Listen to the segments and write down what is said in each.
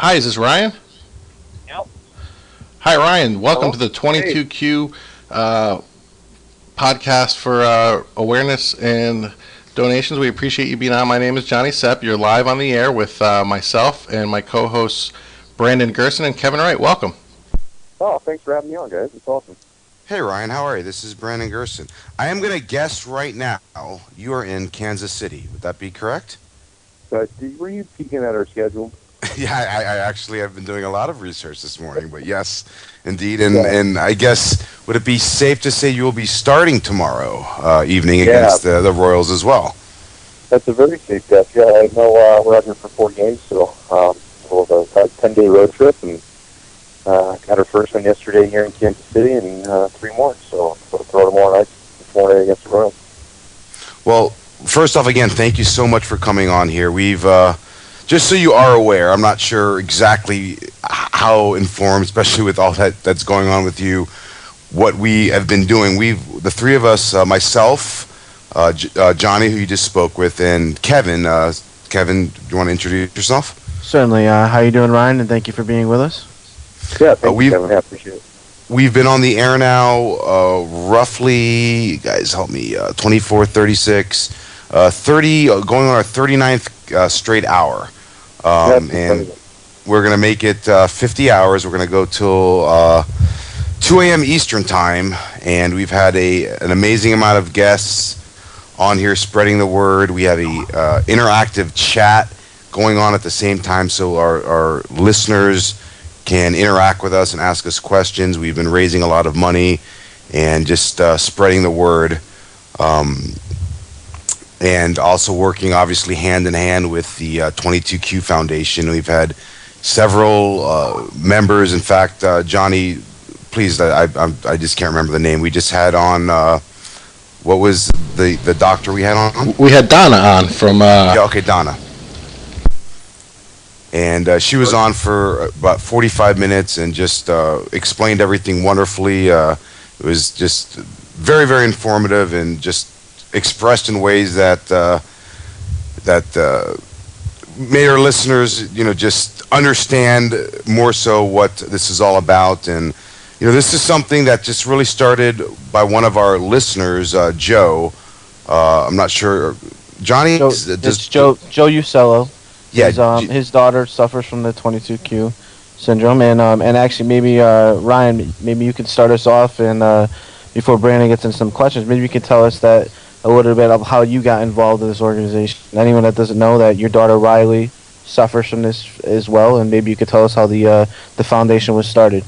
Hi, is this Ryan? Yep. Hi, Ryan. Welcome Hello. to the Hey. 22Q podcast for awareness and donations. We appreciate you being on. My name is Johnny Sepp. You're live on the air with myself and my co-hosts Brandon Gerson and Kevin Wright. Welcome. Oh, thanks for having me on, guys. It's awesome. Hey Ryan, how are you? This is Brandon Gerson. I am going to guess right now you are in Kansas City. Would that be correct? But were you peeking at our schedule? Yeah, I actually have been doing a lot of research this morning, but yes, indeed. And, Yeah. and I guess, would it be safe to say you will be starting tomorrow evening Yeah, against the Royals as well? that's a very safe guess. Yeah, I know we're out here for 4 games, so we'll have a 10-day road trip, and got our first one yesterday here in Kansas City, and three more. So we'll throw tomorrow night, this morning against the Royals. Well, first off, again, thank you so much for coming on here. We've just so you are aware, I'm not sure exactly how informed, especially with all that's going on with you, what we have been doing. The three of us, myself, Johnny, who you just spoke with, and Kevin. Kevin, do you want to introduce yourself? Certainly. How you doing, Ryan? And thank you for being with us. Yeah, thank you, we've Kevin. Yeah, appreciate it. we've been on the air now, roughly, guys, help me, 24, 36, 30, going on our 39th straight hour. That's And incredible. we're going to make it 50 hours. We're going to go till 2 a.m. Eastern time, and we've had an amazing amount of guests on here spreading the word. We have a interactive chat going on at the same time, so our listeners can interact with us and ask us questions. We've been raising a lot of money and just spreading the word. And also working obviously hand in hand with the 22Q Foundation. We've had several members. In fact, Johnny, please, I just can't remember the name. We just had on, what was the doctor we had on? We had Donna on from. Yeah, okay, Donna. And she was on for about 45 minutes and just explained everything wonderfully. It was just very, very informative and just expressed in ways that made our listeners, just understand more so what this is all about. And this is something that just really started by one of our listeners, Joe. I'm not sure, Johnny. It's Joe Usello. Yeah, His daughter suffers from the 22q syndrome, and actually maybe Ryan, maybe you could start us off, and before Brandon gets into some questions, maybe you could tell us that a little bit of how you got involved in this organization. Anyone that doesn't know that your daughter Riley suffers from this as well, and maybe you could tell us how the foundation was started.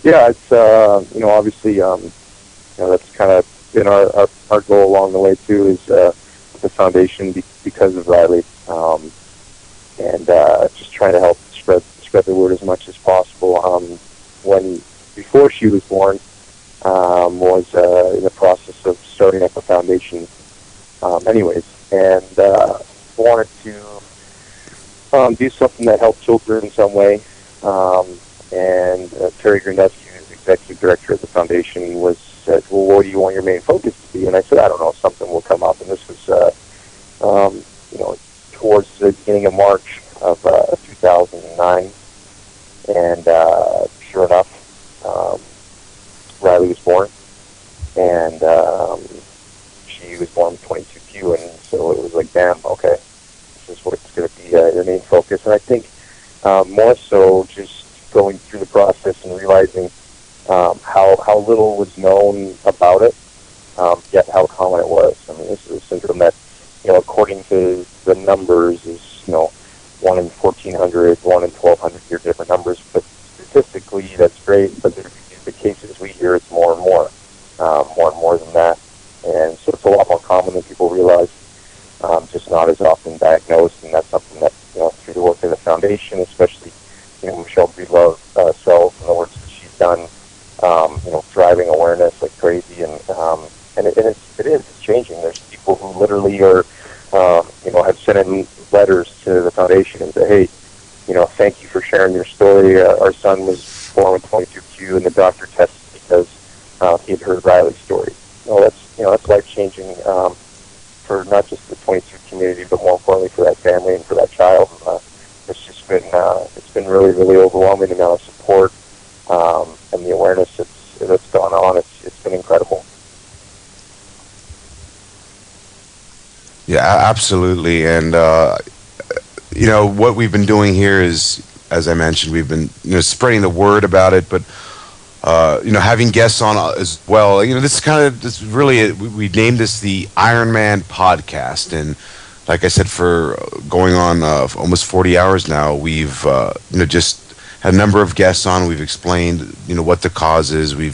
Yeah, it's obviously that's kind of been our goal along the way too, is the foundation because of Riley, and just trying to help spread the word as much as possible. When before she was born, was in the process of starting up a foundation, anyways, and wanted to do something that helped children in some way. And Terry Grandescu, who's executive director of the foundation, said, "Well, what do you want your main focus to be?" And I said, "I don't know, something will come up." And this was, towards the beginning of March of 2009, and sure enough, Riley was born, and she was born with 22q, and so it was like, damn, okay, this is what's going to be your main focus. And I think more so just going through the process and realizing how little was known about it, yet how common it was. I mean, this is a syndrome that, according to the numbers, is 1 in 1,400, 1 in 1,200, your different numbers, but statistically that's great, but the cases we hear, it's more and more than that. And so it's a lot more common than people realize, just not as often diagnosed, and that's something that, through the work of the foundation, especially, Michelle Breedlove Sells, in the work that she's done, driving awareness like crazy, and it's changing. There's people who literally are, have sent in letters to the foundation and say, hey, thank you for sharing your story. Our son was born with 22q, and the doctor tested because he had heard Riley's story. That's life changing for not just the 22 community, but more importantly for that family and for that child. It's just been really, really overwhelming, the amount of support and the awareness that's gone on. It's been incredible. Yeah, absolutely. And what we've been doing here is, as I mentioned, we've been spreading the word about it, but having guests on as well. This is kind of this really we named this the Ironman podcast, and like I said, for going on almost 40 hours now, we've just had a number of guests on. We've explained what the cause is. We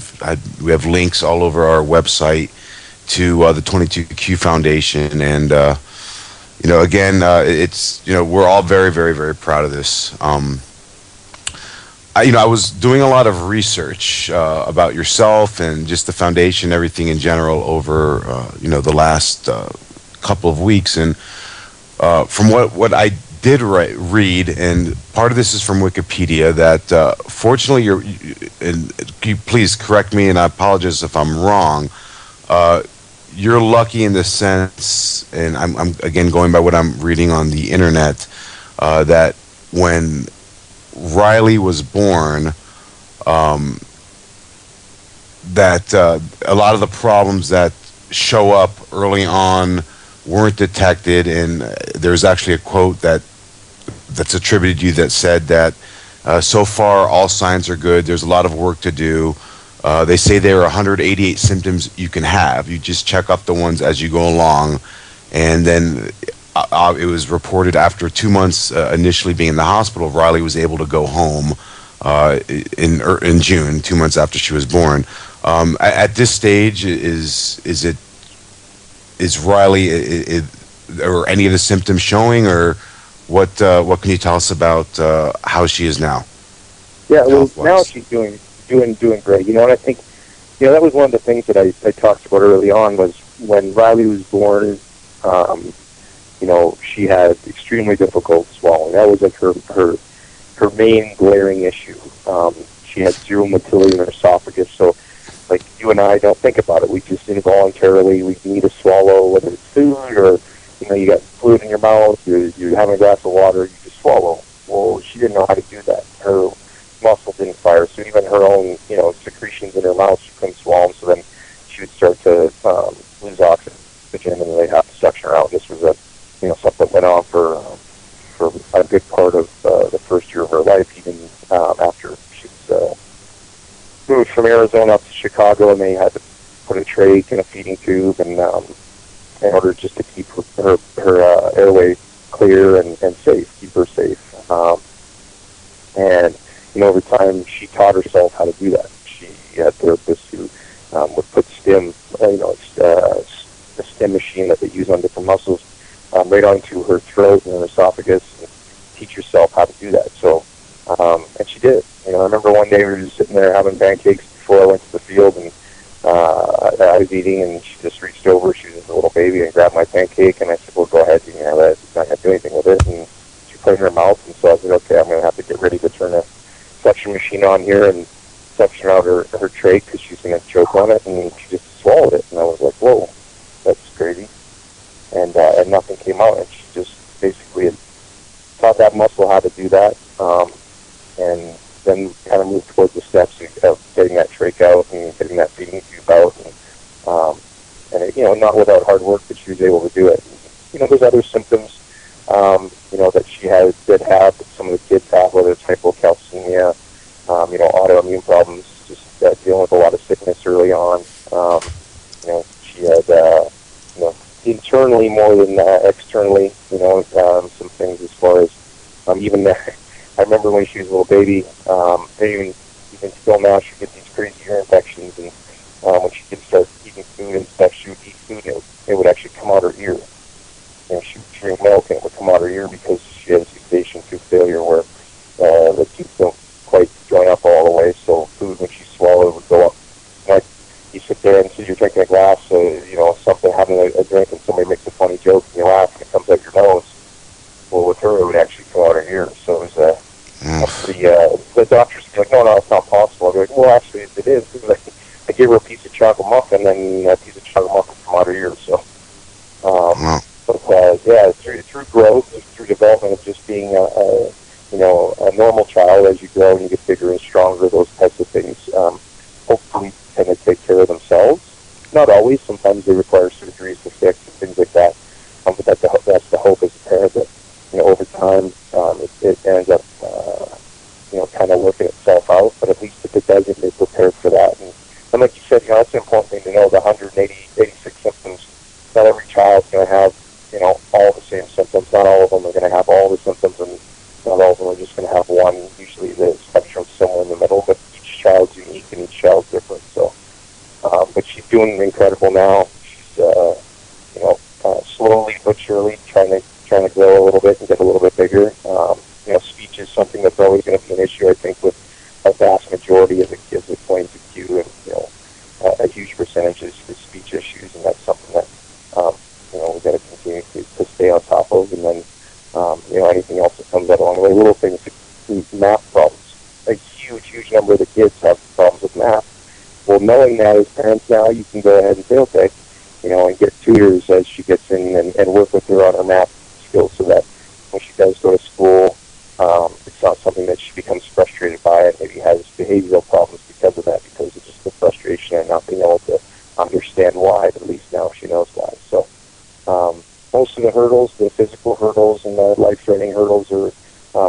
have links all over our website to the 22Q Foundation, and again, it's we're all very, very, very proud of this. I was doing a lot of research about yourself and just the foundation, everything in general over the last couple of weeks, and from what I did read, and part of this is from Wikipedia, that fortunately and please correct me, and I apologize if I'm wrong. You're lucky in the sense, and I'm again going by what I'm reading on the internet, that when Riley was born, that a lot of the problems that show up early on weren't detected, and there's actually a quote that's attributed to you that said that so far all signs are good. There's a lot of work to do. They say there are 188 symptoms you can have. You just check up the ones as you go along, and then it was reported after 2 months initially being in the hospital, Riley was able to go home in June, 2 months after she was born. At this stage, is Riley or any of the symptoms showing, or what can you tell us about how she is now? Yeah, well, now she's doing great. And I think that was one of the things that I talked about early on, was when Riley was born. She had extremely difficult swallowing. That was like her main glaring issue. She had zero motility in her esophagus, so like you and I don't think about it. We just involuntarily, we need to swallow, whether it's food or you got fluid in your mouth, you're having a glass of water, you just swallow. Well, she didn't know how to do that. Her muscle didn't fire, so even her own secretions in her mouth, she couldn't swallow them. So then she would start to lose oxygen, and they'd have to suction her out. This was something that went on for a good part of the first year of her life, even after she was moved from Arizona up to Chicago, and they had to put a trach and a feeding tube, and in order just to keep her airway clear and safe, keep her safe. And over time, she taught herself how to do that. She had therapists who would put stim, a stim machine that they use on different muscles, right onto her throat and her esophagus, and teach herself how to do that. So, and she did. I remember one day we were just sitting there having pancakes before I went to the field, and I was eating, and she just reached over. She was a little baby and grabbed my pancake, and I said, "Well, go ahead, you can have that. It's not going to do anything with it." And she put it in her mouth, and so I said, "Okay, I'm going to have to get ready to turn a suction machine on here and suction out her trach because she's going to choke on it." And she just swallowed it, and I was like, "Whoa, that's crazy." And nothing came out, and she just basically had taught that muscle how to do that, and then kind of moved towards the steps of getting that trach out and getting that feeding tube out, and not without hard work, but she was able to do it. There's other symptoms, that she has, that some of the kids have, whether it's hypocalcemia, autoimmune problems, just dealing with a lot of sickness early on. She had, internally more than externally, some things as far as, even I remember when she was a little baby, even still now, she gets these crazy ear infections, and when she did start eating food and stuff, she would eat food, and it would actually come out her ear. She would drink milk, and it would come out her ear because she has eustachian tube failure, where the tubes don't quite join up all the way, so food, when she swallowed, would go up. You sit there and see you're drinking a glass, something, having a drink, and somebody makes a funny joke, and you laugh, and it comes out your nose. Well, with her, it would actually come out her ear. So it was the doctors would be like, no, it's not possible. I'd be like, well, actually, it is. I gave her a piece of chocolate muffin, and then that piece of chocolate muffin come out her ear. So, through growth, through development of just being a normal child, as you grow and you get bigger and stronger, those types of things, hopefully tend to take care of themselves. Not always. Sometimes they require surgeries to fix and things like that. But that's the hope as a parent that, over time, it ends up, kind of working itself out. But at least if it doesn't, they're prepared for that. And like you said, that's an important thing to know, the 86 symptoms. Not every child's going to have, all the same symptoms. Not all of them are going to have all the symptoms, and not all of them are just going to have one. Usually the spectrum's somewhere in the middle, but each child's unique and each child's different. So, but she's doing incredible now. She's, slowly but surely trying to grow a little bit and get a little bit bigger. Speech is something that's always going to be an issue, I think, with a vast majority of the kids with 22q, and a huge percentage is speech issues, and that's something that we've got to continue to stay on top of. And then anything else that comes out along the way, little things, math problems. A huge number of the kids have problems with math. Well, knowing that as parents now, you can go ahead and say, okay, and get tutors as she gets in and work with her on her math skills, so that when she does go to school, it's not something that she becomes frustrated by and maybe has behavioral problems because of that, because of just the frustration and not being able to understand why, but at least now she knows why. So most of the hurdles, the physical hurdles and the life-threatening hurdles are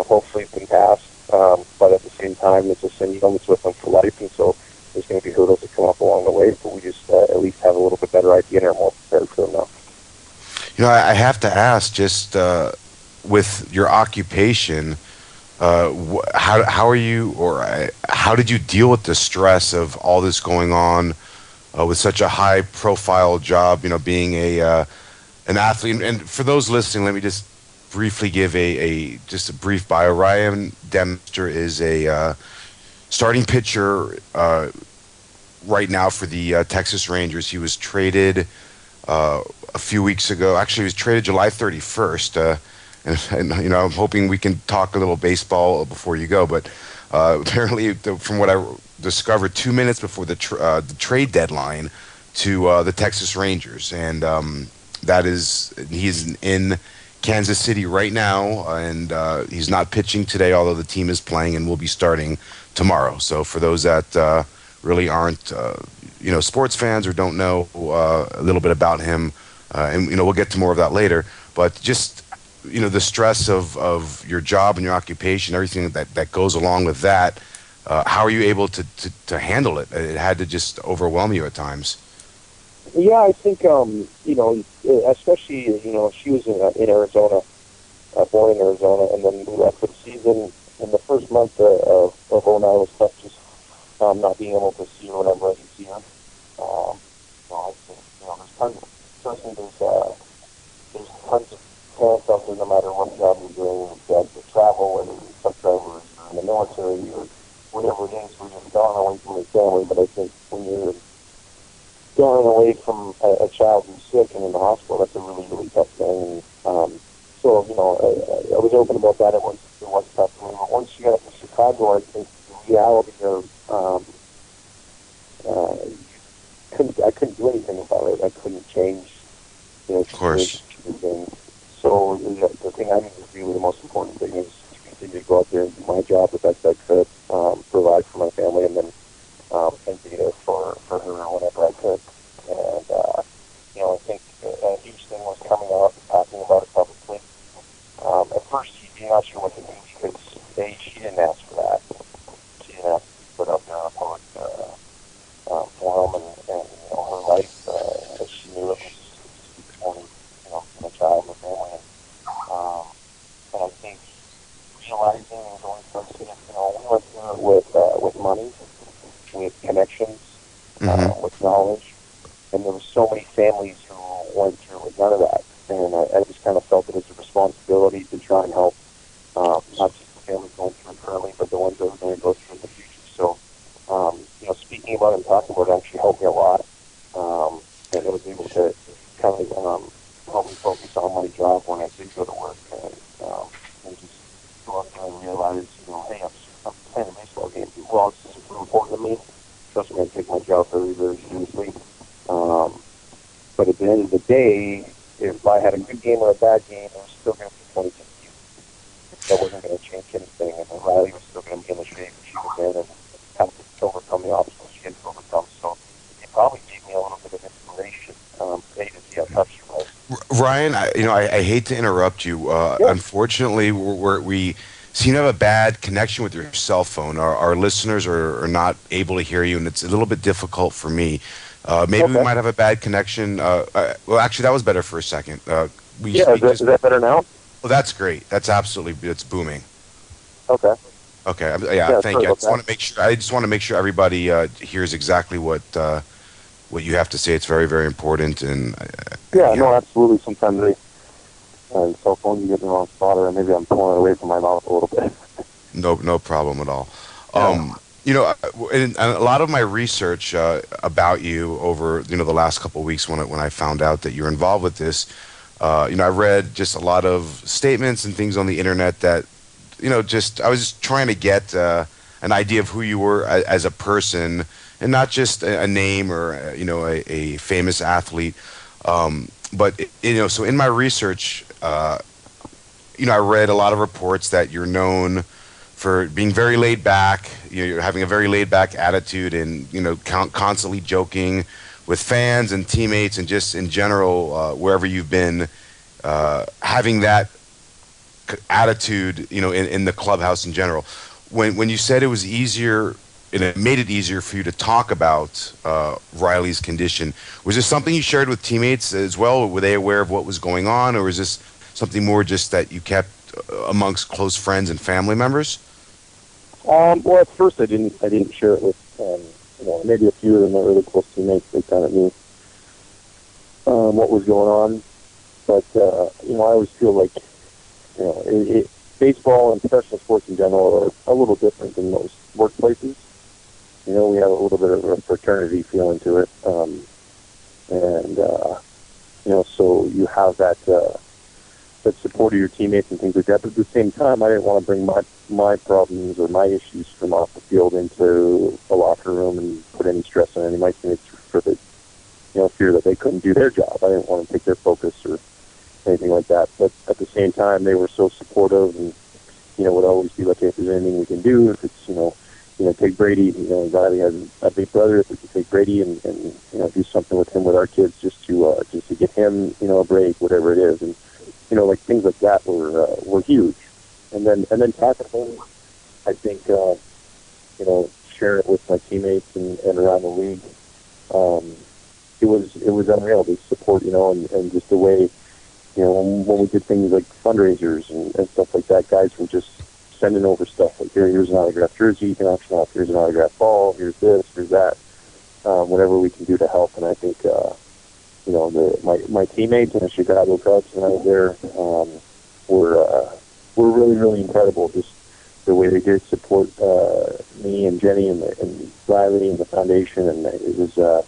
hopefully been passed, but at the same time, it's a syndrome that's with them for life, and so there's going to be hurdles that come up along the way, but we just at least have a little bit better idea and are more prepared for them now. I have to ask, just with your occupation, how are you, or how did you deal with the stress of all this going on with such a high-profile job? Being an athlete. And for those listening, let me just briefly give just a brief bio. Ryan Dempster is a starting pitcher right now for the Texas Rangers. He was traded a few weeks ago. Actually, he was traded July 31st. And I'm hoping we can talk a little baseball before you go. But apparently, from what I discovered, 2 minutes before the trade deadline to the Texas Rangers, and he's in Kansas City right now, and he's not pitching today, although the team is playing and will be starting tomorrow. So for those that really aren't sports fans or don't know a little bit about him, and we'll get to more of that later, but just the stress of your job and your occupation, everything that goes along with that, how are you able to handle it? It had to just overwhelm you at times. Yeah, I think, especially, she was in Arizona, born in Arizona, and then we left for the season. In the first month of 09 was tough, just not being able to see her whenever I could see her. I think, there's tons of, trust me, there's tons of parents out there, no matter what job you're doing, that travel, whether you're a truck driver or in the military or whatever it is, where you're gone away from your family. But I think when you're going away from a child who's sick and in the hospital, that's a really, really tough thing. So, I was open about that. It was tough for me. But once you got up to Chicago, I think the reality of, I couldn't do anything about it. I couldn't change, Of course. So the thing I need to do, the most important thing, is to continue to go out there and do my job the best I could, provide for my family, and then and be there for her whenever I could. And I think a huge thing was coming out and talking about it publicly. At first, you're not sure what to do, because she didn't ask for that. She didn't ask to put out there on a public forum, and her life as she knew it was only from a child and a family. And I think realizing and going from we went through it with money, with connections, with knowledge, and there were so many families who went through with none of that, and I just kind of felt it as a responsibility to try and help not just the families going through it currently, but the ones that are going to go through in the future. So, speaking about it and talking about it actually helped me a lot, and I was able to kind of help me focus on my job when I did go to work, and just go out there and realize, hey, I'm playing a baseball game. Well, it's super important to me. Trust me, I take my job very, very seriously. But at the end of the day, if I had a good game or a bad game, I was still going to be 22. That wasn't going to change. kidding thing, and Riley was still going to be in the shape she was in, and kind of overcome the obstacles she had to overcome. So it probably gave me a little bit of inspiration to see how tough she was. Ryan, I hate to interrupt you. Yeah. Unfortunately, we seem to have a bad connection with your cell phone. Our listeners are not able to hear you, and it's a little bit difficult for me. Maybe we might have a bad connection. Well, actually, that was better for a second. Is that better now? Well, that's great. It's booming. Okay. Okay. Thank you. I just want to make sure everybody hears exactly what you have to say. It's very, very important. And no, absolutely. Sometimes cell phone, you get in the wrong spot, or maybe I'm pulling it away from my mouth a little bit. No problem at all. Yeah. In a lot of my research about you over the last couple of weeks when I found out that you're involved with this, I read just a lot of statements and things on the internet that I was just trying to get an idea of who you were as a person, and not just a name or a famous athlete. But so in my research, I read a lot of reports that you're known for being very laid back. You're having a very laid back attitude, and constantly joking with fans and teammates, and just in general wherever you've been, having that attitude, in the clubhouse in general. When you said it was easier, and it made it easier for you to talk about Riley's condition, was this something you shared with teammates as well? Were they aware of what was going on, or is this something more just that you kept amongst close friends and family members? Well, at first I didn't share it with maybe a few of them, my really close teammates. They kind of knew what was going on, but I always feel like baseball and professional sports in general are a little different than most workplaces. We have a little bit of a fraternity feeling to it, so you have that support of your teammates and things like that. But at the same time, I didn't want to bring my problems or my issues from off the field into a locker room and put any stress on any of my teammates for the fear that they couldn't do their job. I didn't want to take their focus or anything like that. But at the same time, they were so supportive and would always be like, hey, if there's anything we can do, if it's take Brady. Riley has a big brother. If we could take Brady and do something with him with our kids, just to get him a break, whatever it is, and like things like that were huge. And then talking home, I think sharing it with my teammates and around the league, it was unreal. The support, and just the way when we did things like fundraisers and stuff like that, guys were just sending over stuff like, here's an autographed jersey you can auction off, here's an autographed ball, here's this, here's that, whatever we can do to help. And I think my teammates and the Chicago Cubs when I was there were really, really incredible. Just the way they did support me and Jenny and Riley and the foundation, and it was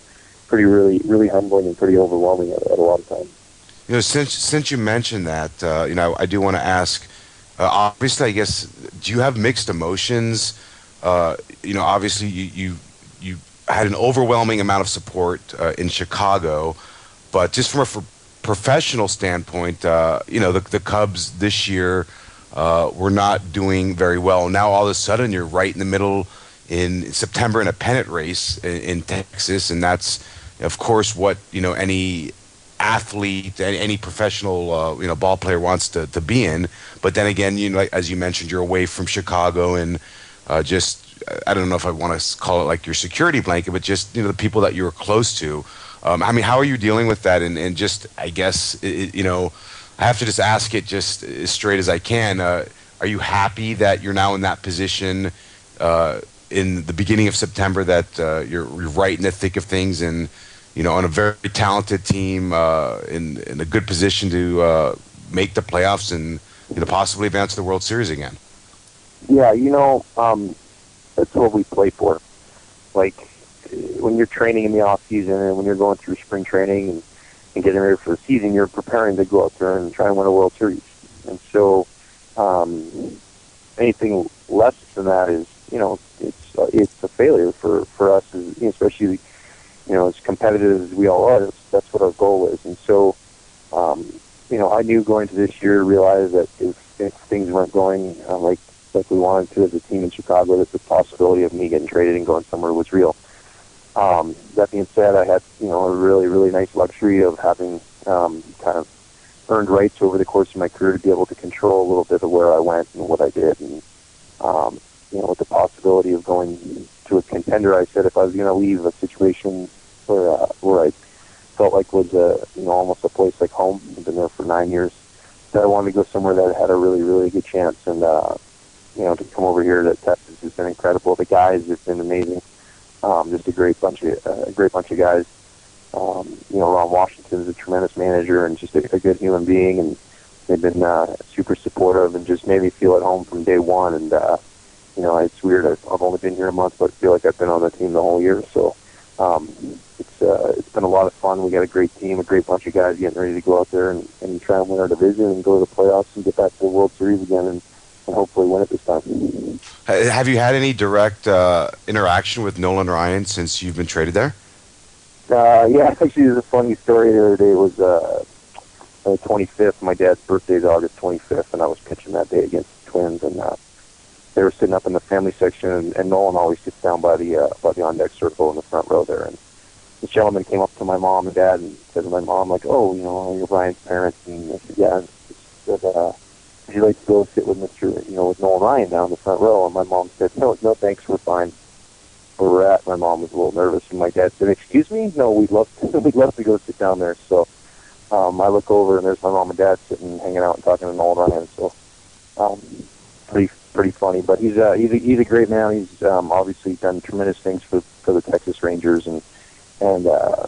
pretty really humbling and pretty overwhelming at a lot of times. Since you mentioned that, I do want to ask. Obviously, I guess, do you have mixed emotions? Obviously, you had an overwhelming amount of support in Chicago, but just from a professional standpoint, the Cubs this year were not doing very well. Now, all of a sudden, you're right in the middle in September in a pennant race in Texas, and that's, of course, what any athlete, any professional, ball player wants to be in. But then again, like, as you mentioned, you're away from Chicago, and I don't know if I want to call it like your security blanket, but just the people that you were close to. How are you dealing with that? And just, I guess, I have to just ask it just as straight as I can. Are you happy that you're now in that position in the beginning of September, that you're right in the thick of things, and on a very talented team, in a good position to make the playoffs and possibly advance to the World Series again? Yeah, that's what we play for. Like, when you're training in the off season and when you're going through spring training and getting ready for the season, you're preparing to go out there and try and win a World Series. And so, anything less than that is, it's a failure for us, especially. As competitive as we all are, that's what our goal is. And so, I knew going to this year, realized that if things weren't going like like we wanted to as a team in Chicago, that the possibility of me getting traded and going somewhere was real. That being said, I had, a really, really nice luxury of having kind of earned rights over the course of my career to be able to control a little bit of where I went and what I did. And, with the possibility of going to a contender, I said if I was going to leave a situation where I felt like was almost a place like home, I've been there for 9 years, that I wanted to go somewhere that had a really, really good chance. And, to come over here to Texas has been incredible. The guys have been amazing. Just a great bunch of guys. Ron Washington is a tremendous manager and just a good human being, and they've been super supportive and just made me feel at home from day one. And it's weird. I've only been here a month, but I feel like I've been on the team the whole year. So it's been a lot of fun. We got a great team, a great bunch of guys getting ready to go out there and try and win our division and go to the playoffs and get back to the World Series again and hopefully win it this time. Have you had any direct interaction with Nolan Ryan since you've been traded there? Yeah, actually, there's a funny story. The other day was the 25th. My dad's birthday is August 25th, and I was pitching that day against the Twins, and they were sitting up in the family section, and Nolan always sits down by the on-deck circle in the front row there, and this gentleman came up to my mom and dad and said to my mom, like, "Oh, you're Ryan's parents," and I said, "Yeah," and he said, "Would you like to go sit with with Nolan Ryan down in the front row?" And my mom said, no, thanks, we're fine where we're at. My mom was a little nervous, and my dad said, "Excuse me? No, we'd love to go sit down there." So I look over, and there's my mom and dad sitting, hanging out, and talking to Nolan Ryan. So pretty funny. But he's a great man. He's obviously done tremendous things for the Texas Rangers, and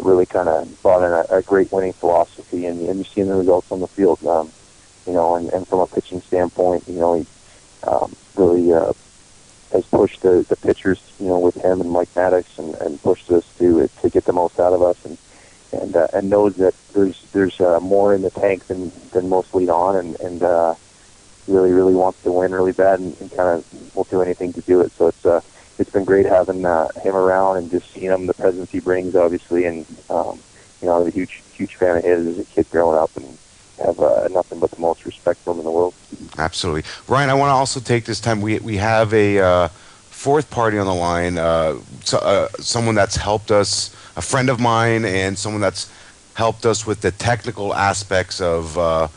really kind of brought in a great winning philosophy. And you're seeing the results on the field. And from a pitching standpoint, he really has pushed the pitchers, with him and Mike Maddox, and pushed us to get the most out of us, and knows that there's more in the tank than most lead on, and really wants to win really bad, and kind of will do anything to do it. So it's been great having him around and just seeing him, the presence he brings, obviously, and I was a huge fan of his as a kid growing up, and have nothing but the most respect for him in the world. Absolutely. Ryan, I want to also take this time. We have a fourth party on the line, someone that's helped us, a friend of mine, and someone that's helped us with the technical aspects of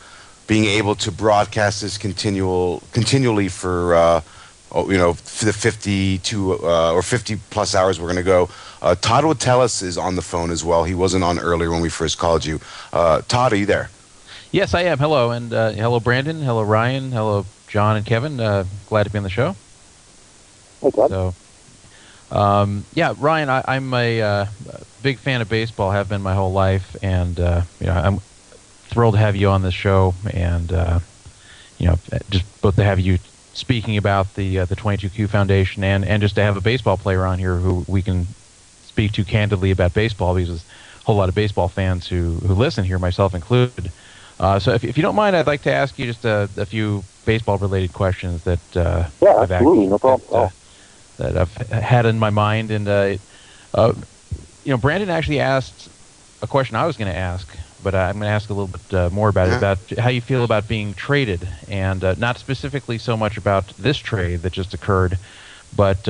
being able to broadcast this continually for for the 52 or 50 plus hours we're going to go. Todd Watellis is on the phone as well. He wasn't on earlier when we first called you. Todd, are you there? Yes, I am. Hello, and hello, Brandon. Hello, Ryan. Hello, John and Kevin. Glad to be on the show. Hey, Todd. So, Ryan, I'm a big fan of baseball. Have been my whole life, and I'm thrilled to have you on this show, and just both to have you speaking about the 22Q Foundation, and just to have a baseball player on here who we can speak to candidly about baseball, because there's a whole lot of baseball fans who listen here, myself included. So if you don't mind, I'd like to ask you just a few baseball-related questions that absolutely, no problem. That I've had in my mind. And Brandon actually asked a question I was going to ask, but I'm going to ask a little bit more about it, about how you feel about being traded, and not specifically so much about this trade that just occurred, but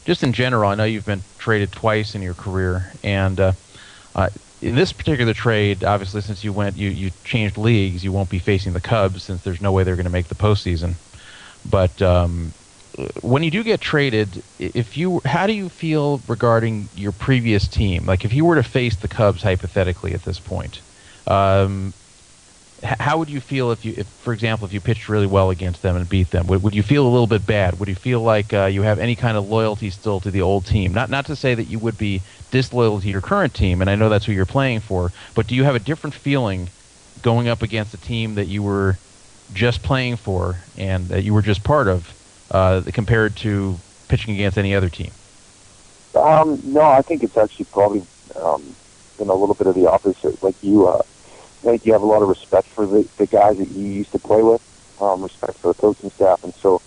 just in general. I know you've been traded twice in your career, and in this particular trade, obviously, since you changed leagues, you won't be facing the Cubs, since there's no way they're going to make the postseason. But when you do get traded, how do you feel regarding your previous team? Like, if you were to face the Cubs hypothetically at this point, how would you feel if, for example, if you pitched really well against them and beat them? Would you feel a little bit bad? Would you feel like you have any kind of loyalty still to the old team? Not to say that you would be disloyal to your current team, and I know that's who you're playing for, but do you have a different feeling going up against a team that you were just playing for and that you were just part of, compared to pitching against any other team? No, I think it's actually probably been a little bit of the opposite. Like I think you have a lot of respect for the guys that you used to play with, respect for the coaching staff, and so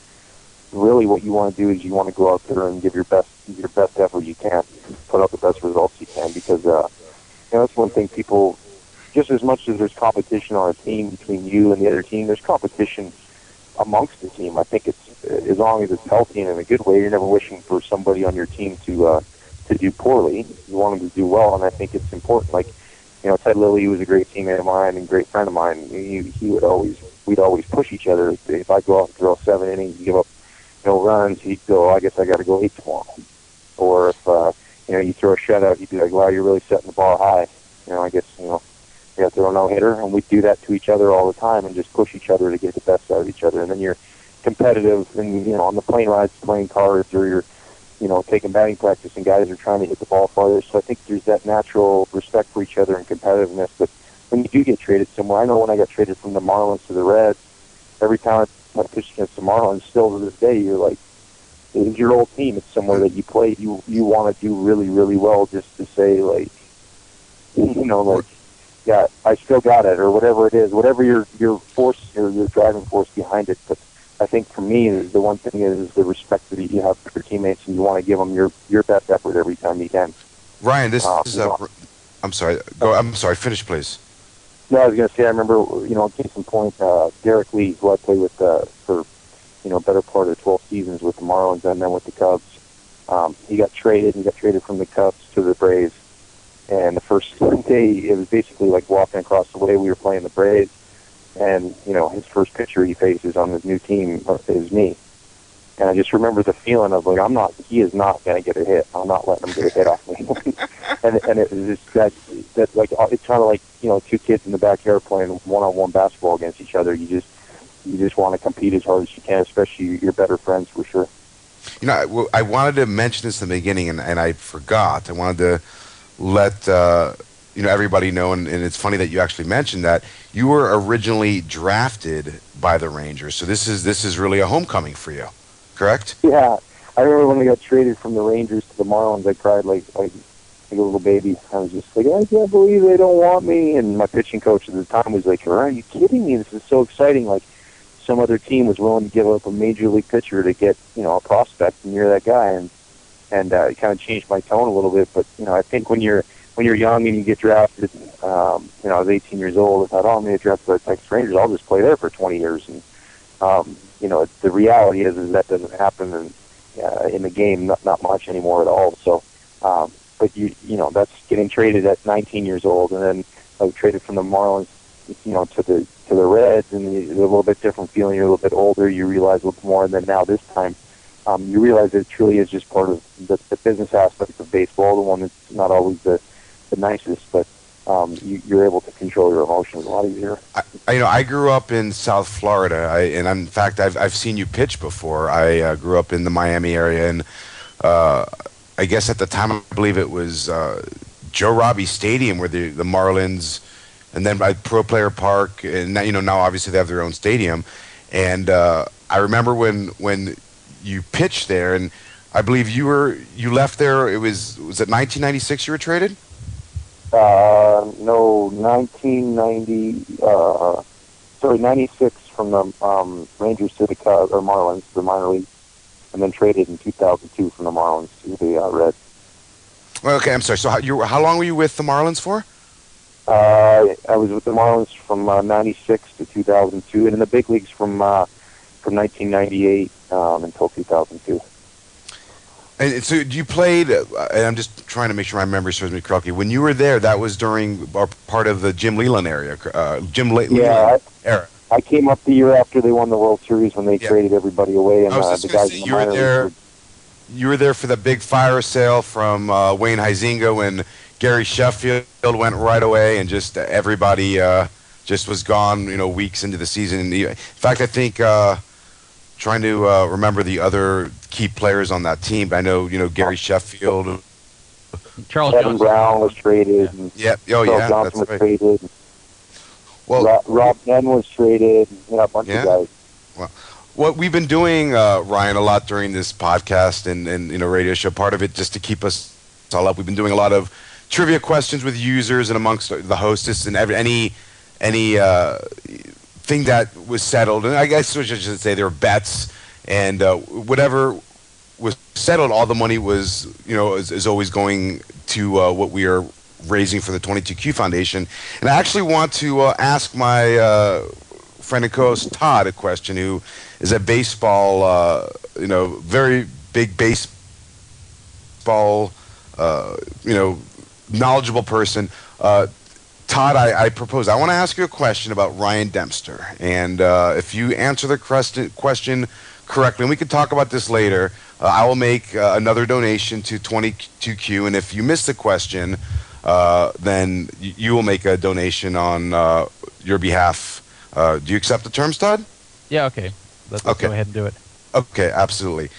really what you want to do is you want to go out there and give your best effort you can, put out the best results you can, because that's one thing people, just as much as there's competition on a team between you and the other team, there's competition amongst the team. I think it's as long as it's healthy and in a good way. You're never wishing for somebody on your team to do poorly. You want them to do well, and I think it's important. Like, Ted Lilly was a great teammate of mine and great friend of mine. We'd always push each other. If I go out and throw 7 innings, give up no runs, he'd go, I guess I got to go 8 tomorrow. Or if you throw a shutout, he'd be like, wow, you're really setting the bar high. I guess you got to throw a no-hitter, and we do that to each other all the time and just push each other to get the best out of each other. And then you're competitive, and on the plane rides, playing cards, or you're taking batting practice, and guys are trying to hit the ball farther. So I think there's that natural respect for each other and competitiveness. But when you do get traded somewhere, I know when I got traded from the Marlins to the Reds, every time I pitched against the Marlins, still to this day, you're like, it's your old team. It's somewhere that you played. You want to do really, really well just to say, like, yeah, I still got it, or whatever it is, whatever your force or your driving force behind it. But I think for me, the one thing is the respect that you have for your teammates, and you want to give them your best effort every time you can. Ryan, this is I'm sorry. I'm sorry. Finish, please. No, I was going to say, I remember, case in point, Derek Lee, who I played with for, better part of 12 seasons with the Marlins and then with the Cubs. He got traded. He got traded from the Cubs to the Braves. And the first day, it was basically like walking across the way. We were playing the Braves. And, his first pitcher he faces on his new team is me. And I just remember the feeling of, like, he is not going to get a hit. I'm not letting him get a hit off me. and it was just that, like, it's kind of like, two kids in the backyard playing one-on-one basketball against each other. You just want to compete as hard as you can, especially your better friends, for sure. I wanted to mention this in the beginning, and I forgot. I wanted to let everybody know, and it's funny that you actually mentioned that you were originally drafted by the Rangers. So this is really a homecoming for you, correct? Yeah, I remember when I got traded from the Rangers to the Marlins, I cried like a little baby. I was just like, I can't believe they don't want me. And my pitching coach at the time was like, are you kidding me? This is so exciting. Like, some other team was willing to give up a major league pitcher to get a prospect, and you're that guy. And it kind of changed my tone a little bit. But I think when you're young and you get drafted, I was 18 years old. I thought, I'm going to get drafted by the Texas Rangers. I'll just play there for 20 years. And the reality is that doesn't happen in the game, not much anymore at all. So, but that's getting traded at 19 years old, and then I was traded from the Marlins, to the Reds, and it's a little bit different feeling. You're a little bit older. You realize a little more, and then now this time, you realize it truly is just part of the business aspect of baseball, the one that's not always the nicest, but you're able to control your emotions a lot easier. I grew up in South Florida, and in fact, I've seen you pitch before. I grew up in the Miami area, and I guess at the time, I believe it was Joe Robbie Stadium, where the Marlins, and then by Pro Player Park, and now obviously they have their own stadium. And I remember when you pitched there, and I believe you left there. It was it 1996 you were traded? No, 96 from the Rangers to the Cubs, or Marlins, the minor league, and then traded in 2002 from the Marlins to the Reds. Well, okay, I'm sorry. So how long were you with the Marlins for? I was with the Marlins from 96 to 2002, and in the big leagues from 1998 until 2002. And so you played, and I'm just trying to make sure my memory serves me correctly. When you were there, that was during part of the Jim Leyland era. I came up the year after they won the World Series when they traded everybody away, and the guys in the minor leagues. You were there for the big fire sale from Wayne Huizenga when Gary Sheffield went right away, and just everybody just was gone. Weeks into the season. In fact, I think trying to remember the other key players on that team. I know Gary Sheffield. Charles Kevin Brown was traded. Charles Johnson was traded. Well, Rob Penn was traded. A bunch of guys. Well, what we've been doing, Ryan, a lot during this podcast and radio show, part of it just to keep us all up. We've been doing a lot of trivia questions with users and amongst the hostess, and any thing that was settled. And I guess I should say there were bets, and whatever was settled, all the money was is always going to what we are raising for the 22Q Foundation. And I actually want to ask my friend and co-host Todd a question, who is a baseball, very big baseball, knowledgeable person. Todd, I propose, I want to ask you a question about Ryan Dempster. And if you answer the question correctly, and we can talk about this later, I will make another donation to 22Q. And if you miss the question, then you will make a donation on your behalf. Do you accept the terms, Todd? Yeah, okay. Let's go ahead and do it. Okay, absolutely.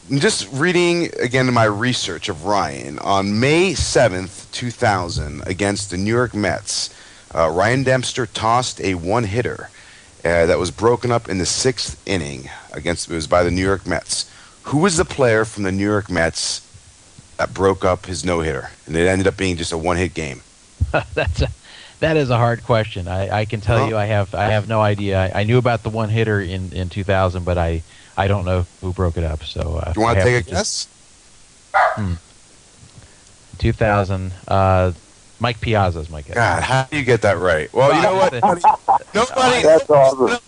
Just reading again my research of Ryan on May 7th, 2000, against the New York Mets, Ryan Dempster tossed a one-hitter that was broken up in the 6th inning. It was by the New York Mets. Who was the player from the New York Mets that broke up his no-hitter, and it ended up being just a one-hit game? That is a hard question. I can tell you I have no idea. I knew about the one-hitter in 2000, but I don't know who broke it up. So do you want to take a guess? 2000. Mike Piazza is my guess. God, how do you get that right? Well, you know what? Nobody. That's awesome.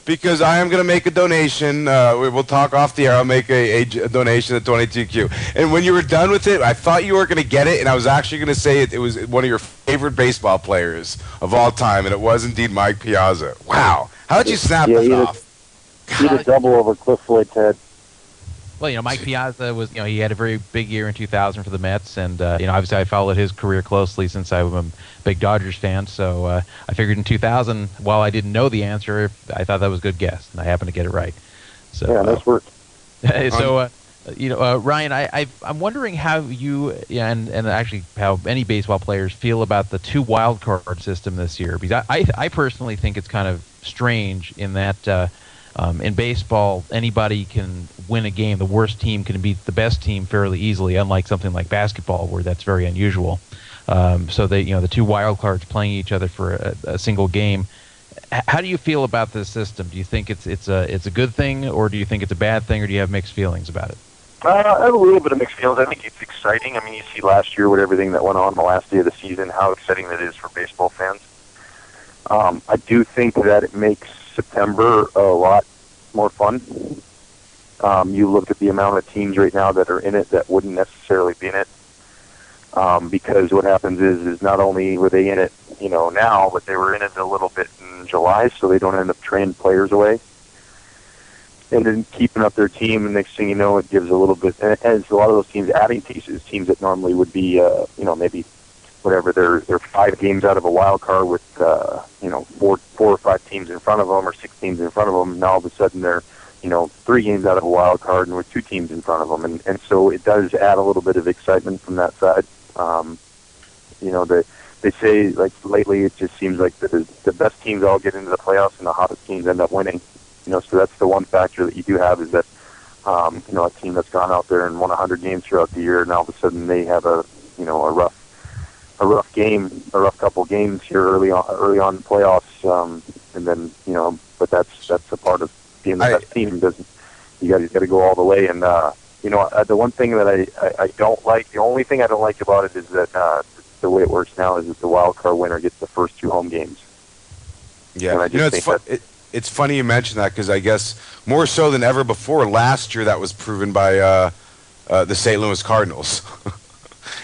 Because I am going to make a donation. We will talk off the air. I'll make a donation to 22Q. And when you were done with it, I thought you were going to get it, and I was actually going to say it was one of your favorite baseball players of all time, and it was indeed Mike Piazza. Wow. How did you snap that off? He had a double over Cliff Floyd's head. Well, Mike Piazza was, he had a very big year in 2000 for the Mets, and obviously I followed his career closely since I'm a big Dodgers fan. So I figured in 2000, while I didn't know the answer, I thought that was a good guess, and I happened to get it right. So yeah, nice work. So Ryan, I'm wondering how you and actually how any baseball players feel about the 2 wild card system this year, because I personally think it's kind of strange in that. In baseball, anybody can win a game. The worst team can beat the best team fairly easily, unlike something like basketball, where that's very unusual. So the 2 wild cards playing each other for a single game. How do you feel about this system? Do you think it's a good thing, or do you think it's a bad thing, or do you have mixed feelings about it? I have a little bit of mixed feelings. I think it's exciting. I mean, you see last year with everything that went on the last day of the season, how exciting that is for baseball fans. I do think that it makes September a lot more fun. You look at the amount of teams right now that are in it that wouldn't necessarily be in it, because what happens is not only were they in it, now, but they were in it a little bit in July, so they don't end up trading players away and then keeping up their team. And next thing you know, it gives a little bit, and it's a lot of those teams adding pieces, teams that normally would be, maybe whatever, they're 5 games out of a wild card with, 4 or 5 teams in front of them or 6 teams in front of them. Now all of a sudden they're, 3 games out of a wild card and with 2 teams in front of them. And so it does add a little bit of excitement from that side. They say, like, lately it just seems like the best teams all get into the playoffs and the hottest teams end up winning. So that's the one factor that you do have, is that, a team that's gone out there and won 100 games throughout the year, and all of a sudden they have a rough couple games here early on in the playoffs, and then but that's a part of being the best team. You got to go all the way, and the one thing that I don't like, the only thing I don't like about it is that the way it works now is that the wild card winner gets the first 2 home games. Yeah, it's funny you mention that, because I guess more so than ever before last year that was proven by the St. Louis Cardinals.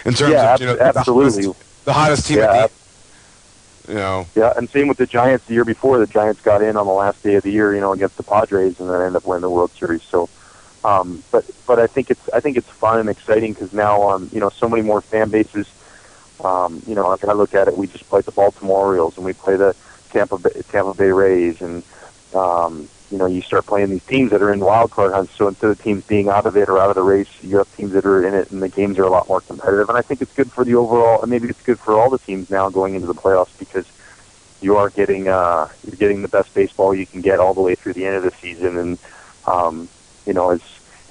In terms of absolutely. The hottest team. Yeah, and same with the Giants. The year before, the Giants got in on the last day of the year, against the Padres, and then ended up winning the World Series. So, but I think it's fun and exciting, because now so many more fan bases. Like I look at it, we just played the Baltimore Orioles and we play the Tampa Bay Rays, and you start playing these teams that are in wild card hunts. So instead of teams being out of it or out of the race, you have teams that are in it, and the games are a lot more competitive. And I think it's good for the overall, and maybe it's good for all the teams now going into the playoffs, because you are getting the best baseball you can get all the way through the end of the season. And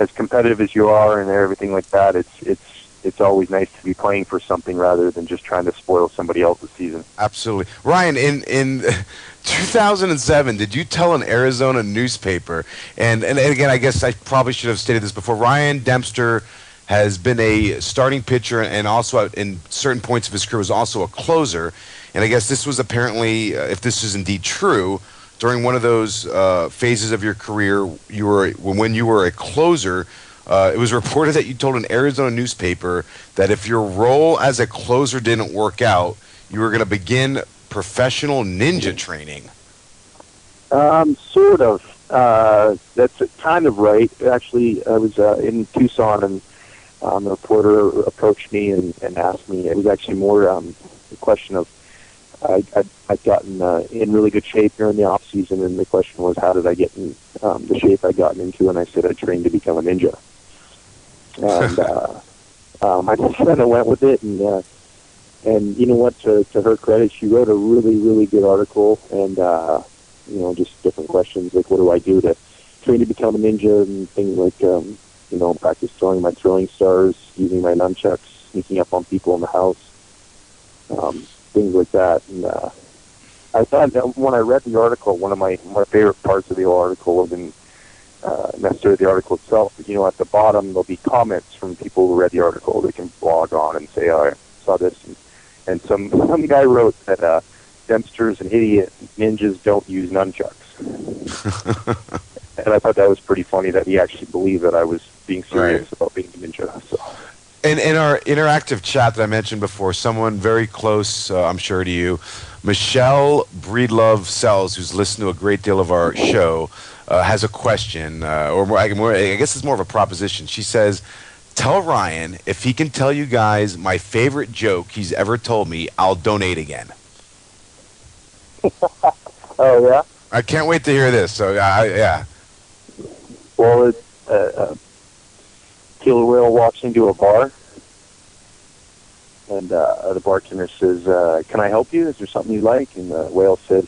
as competitive as you are and everything like that, it's always nice to be playing for something rather than just trying to spoil somebody else's season. Absolutely. Ryan, in 2007, did you tell an Arizona newspaper, and again, I guess I probably should have stated this before, Ryan Dempster has been a starting pitcher and also in certain points of his career was also a closer, and I guess this was apparently, if this is indeed true, during one of those phases of your career, when you were a closer. It was reported that you told an Arizona newspaper that if your role as a closer didn't work out, you were going to begin professional ninja training. Sort of. That's kind of right. Actually, I was in Tucson, and the reporter approached me and asked me. It was actually more a question of I'd gotten in really good shape during the off season, and the question was, how did I get in the shape I'd gotten into? And I said I trained to become a ninja. And I just kind of went with it, and you know what? To her credit, she wrote a really, really good article, and just different questions like, what do I do to train to become a ninja, and things like practice throwing my throwing stars, using my nunchucks, sneaking up on people in the house, things like that. And I thought that when I read the article, one of my favorite parts of the article wasn't necessarily the article itself, but at the bottom there'll be comments from people who read the article. They can blog on and say, "Oh, I saw this," and some guy wrote that Dempster's an idiot. Ninjas don't use nunchucks. And I thought that was pretty funny that he actually believed that I was being serious about being a ninja. So. And in our interactive chat that I mentioned before, someone very close, I'm sure to you, Michelle Breedlove Sells, who's listened to a great deal of our show, has a question, I guess it's more of a proposition. She says, tell Ryan, if he can tell you guys my favorite joke he's ever told me, I'll donate again. Oh, yeah? I can't wait to hear this. So, yeah. Well, it's killer whale walks into a bar, and the bartender says, can I help you? Is there something you like? And the whale said,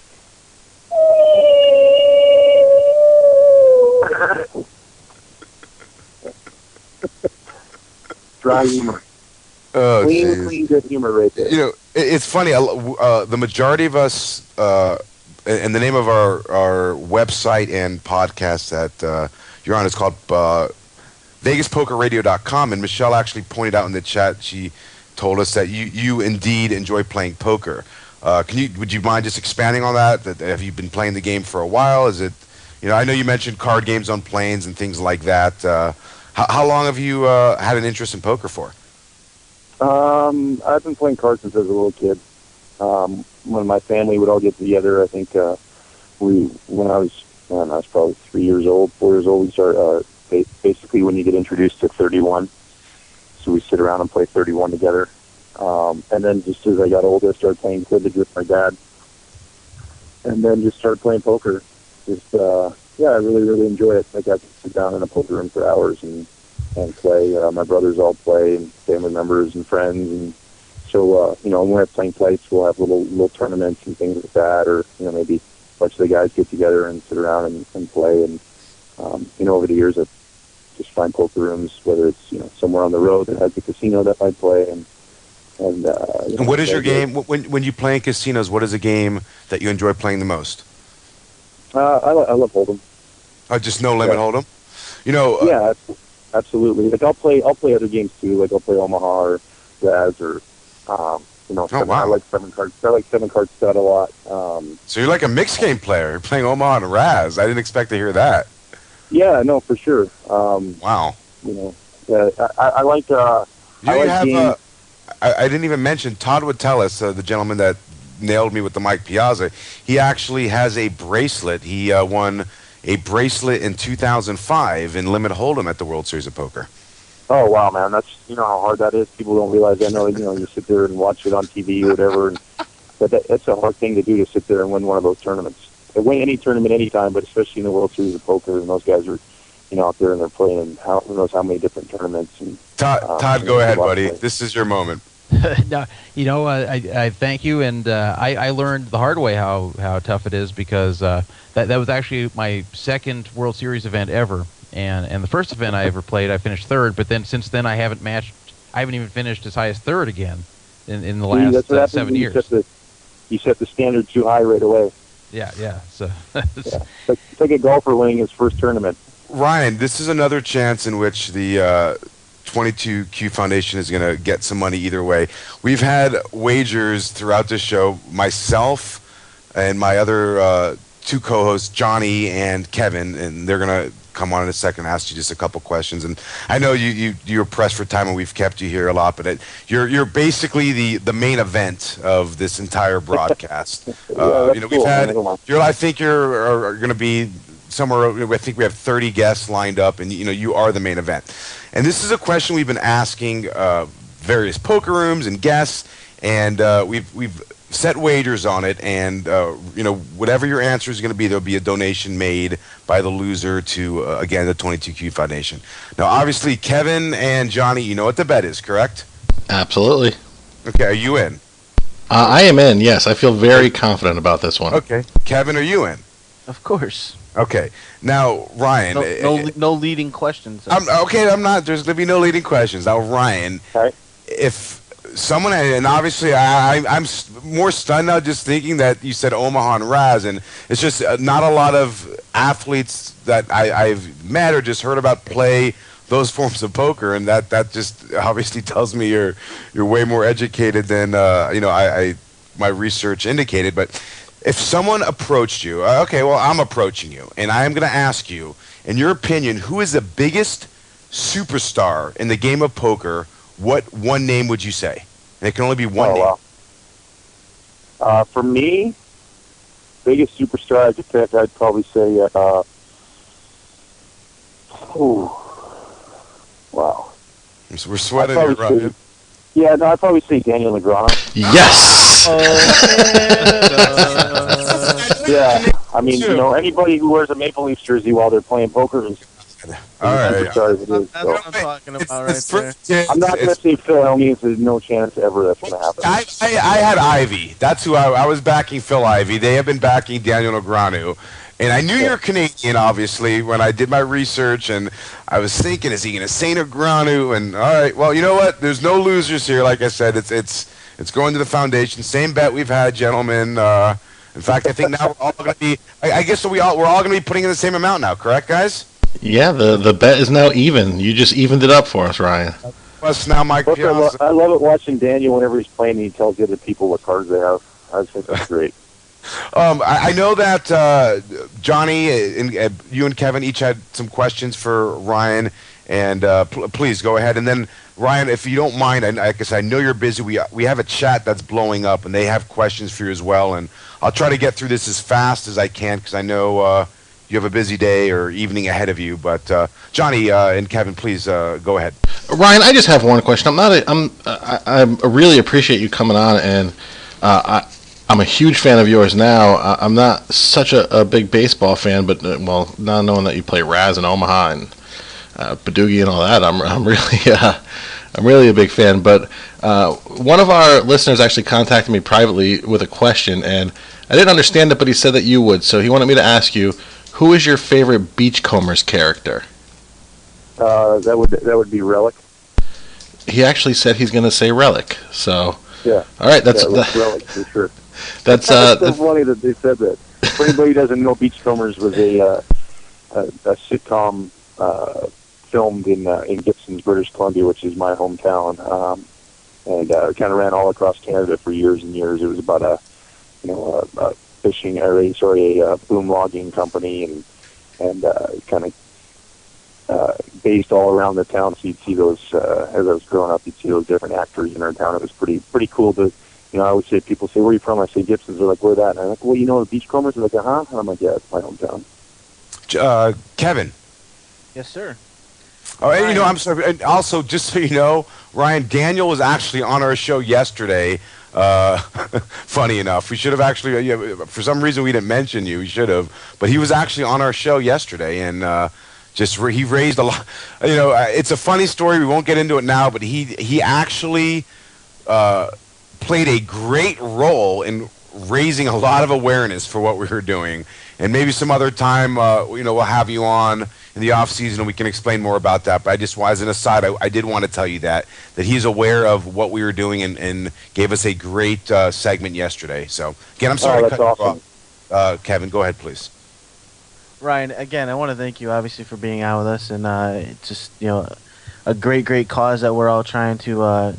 dry humor. Oh, clean, good humor right there. It's funny. The majority of us, and the name of our website and podcast that you're on is called VegasPokerRadio.com, and Michelle actually pointed out in the chat, she told us that you indeed enjoy playing poker. Would you mind just expanding on that? Have you been playing the game for a while? Is it, I know you mentioned card games on planes and things like that. How long have you had an interest in poker for? I've been playing cards since I was a little kid. When my family would all get together, I think when I was probably 4 years old, we start basically when you get introduced to 31. So we sit around and play 31 together. And then just as I got older, I started playing cribbage with my dad. And then just started playing poker. I really, really enjoy it. I got to sit down in a poker room for hours and play. My brothers all play, and family members and friends. And so, when we're playing plates, we'll have little tournaments and things like that. Or, maybe a bunch of the guys get together and sit around and play. And, over the years, I've just find poker rooms, whether it's, somewhere on the road that has a casino that I play. And what is your game? When you play in casinos, what is a game that you enjoy playing the most? I love Hold'em. Just No Limit Hold'em? Yeah, absolutely. Like I'll play other games too. Like I'll play Omaha or Raz or Oh, wow. I like 7 cards. I like 7 card stud a lot. So you're like a mixed game player. You're playing Omaha and Raz. I didn't expect to hear that. Yeah, no, for sure. Wow. I like. I didn't even mention. Todd would tell us, the gentleman that nailed me with the Mike Piazza. He actually has a bracelet. He won a bracelet in 2005 in Limit Hold'em at the World Series of Poker. Oh wow, man! That's how hard that is. People don't realize. I know you sit there and watch it on TV or whatever, but that's a hard thing to do, to sit there and win one of those tournaments. They win any tournament anytime, but especially in the World Series of Poker, and those guys are out there and they're playing in who knows how many different tournaments. And Todd, go ahead, buddy. This is your moment. No, I thank you, and I learned the hard way how tough it is, because that was actually my second World Series event ever, and the first event I ever played, I finished third, but then since then I haven't even finished as high as third again in the last 7 years. You set the standard too high right away. Yeah. So It's like a golfer winning his first tournament. Ryan, this is another chance in which the 22Q Foundation is going to get some money either way. We've had wagers throughout this show. Myself and my other two co-hosts, Johnny and Kevin, and they're gonna come on in a second and ask you just a couple questions. And I know you're pressed for time, and we've kept you here a lot, but you're basically the main event of this entire broadcast. We've cool. had I think you're going to be somewhere. I think we have 30 guests lined up, and you are the main event. And this is a question we've been asking various poker rooms and guests, and we've set wagers on it, and whatever your answer is going to be, there'll be a donation made by the loser to again the 22Q Foundation. Now, obviously, Kevin and Johnny, you know what the bet is, correct? Absolutely. Okay, are you in? I am in. Yes, I feel very confident about this one. Okay, Kevin, are you in? Of course. Okay, now Ryan. No leading questions. I'm not. There's going to be no leading questions. Now, Ryan, if someone, and obviously I'm more stunned now just thinking that you said Omaha and Raz, and it's just not a lot of athletes that I've met or just heard about play those forms of poker, and that just obviously tells me you're way more educated than my research indicated. But if someone approached you, I'm approaching you, and I am going to ask you, in your opinion, who is the biggest superstar in the game of poker? What one name would you say? And it can only be one name. For me, biggest superstar, I'd probably say, wow. So we're sweating here, Ryan. Yeah, no, I'd probably say Daniel Negreanu. Yes! Yeah, I mean, anybody who wears a Maple Leafs jersey while they're playing poker is all right. That's what I'm talking about right there. I'm not going to say Phil. I mean, there's no chance ever that's going to happen. I had Ivy. That's who I was backing. Phil Ivey. They have been backing Daniel Negreanu. And I knew you're Canadian, obviously, when I did my research, and I was thinking, is he going to say Negreanu? And all right, well, you know what? There's no losers here. Like I said, it's going to the foundation. Same bet we've had, gentlemen. In fact, I think now we're all going to be. I guess we're all going to be putting in the same amount now. Correct, guys? Yeah, the bet is now even. You just evened it up for us, Ryan. Plus now, Mike. I love it watching Daniel whenever he's playing. And he tells the other people what cards they have. I think that's great. I know that Johnny and you and Kevin each had some questions for Ryan, and please go ahead. And then Ryan, if you don't mind, like I said, I know you're busy. We have a chat that's blowing up, and they have questions for you as well. And I'll try to get through this as fast as I can because I know you have a busy day or evening ahead of you. But Johnny and Kevin, please go ahead. Ryan, I just have one question. I really appreciate you coming on, and I'm a huge fan of yours now. I'm not such a big baseball fan, but now knowing that you play Raz in Omaha and Badoogie and all that, I'm really a big fan. But one of our listeners actually contacted me privately with a question, and I didn't understand it, but he said that you would. So he wanted me to ask you, who is your favorite Beachcombers character? That would be Relic. He actually said he's going to say Relic. So yeah. All right, that's Relic for sure. That's so funny that they said that. For anybody who doesn't know, Beachcombers was a sitcom filmed in Gibson's, British Columbia, which is my hometown, and kind of ran all across Canada for years and years. It was about a boom logging company, and kind of based all around the town. So you'd see those as I was growing up. You'd see those different actors in our town. It was pretty cool to. I would say, people say, where are you from? I say, Gibson's. They're like, where that? And I'm like, well, the Beachcombers? They're like, uh-huh. And I'm like, yeah, it's my hometown. Kevin. Yes, sir. Oh, and, I'm sorry. And also, just so you know, Ryan, Daniel was actually on our show yesterday. Funny enough, we should have actually, for some reason we didn't mention you. We should have. But he was actually on our show yesterday, and he raised a lot. It's a funny story. We won't get into it now, but he actually played a great role in raising a lot of awareness for what we were doing. And maybe some other time, we'll have you on in the off season and we can explain more about that. But I just, as an aside, I did want to tell you that he's aware of what we were doing and gave us a great segment yesterday. So again, I'm sorry to cut you off. Kevin, go ahead, please. Ryan, again, I want to thank you obviously for being out with us, and it's just a great cause that we're all trying to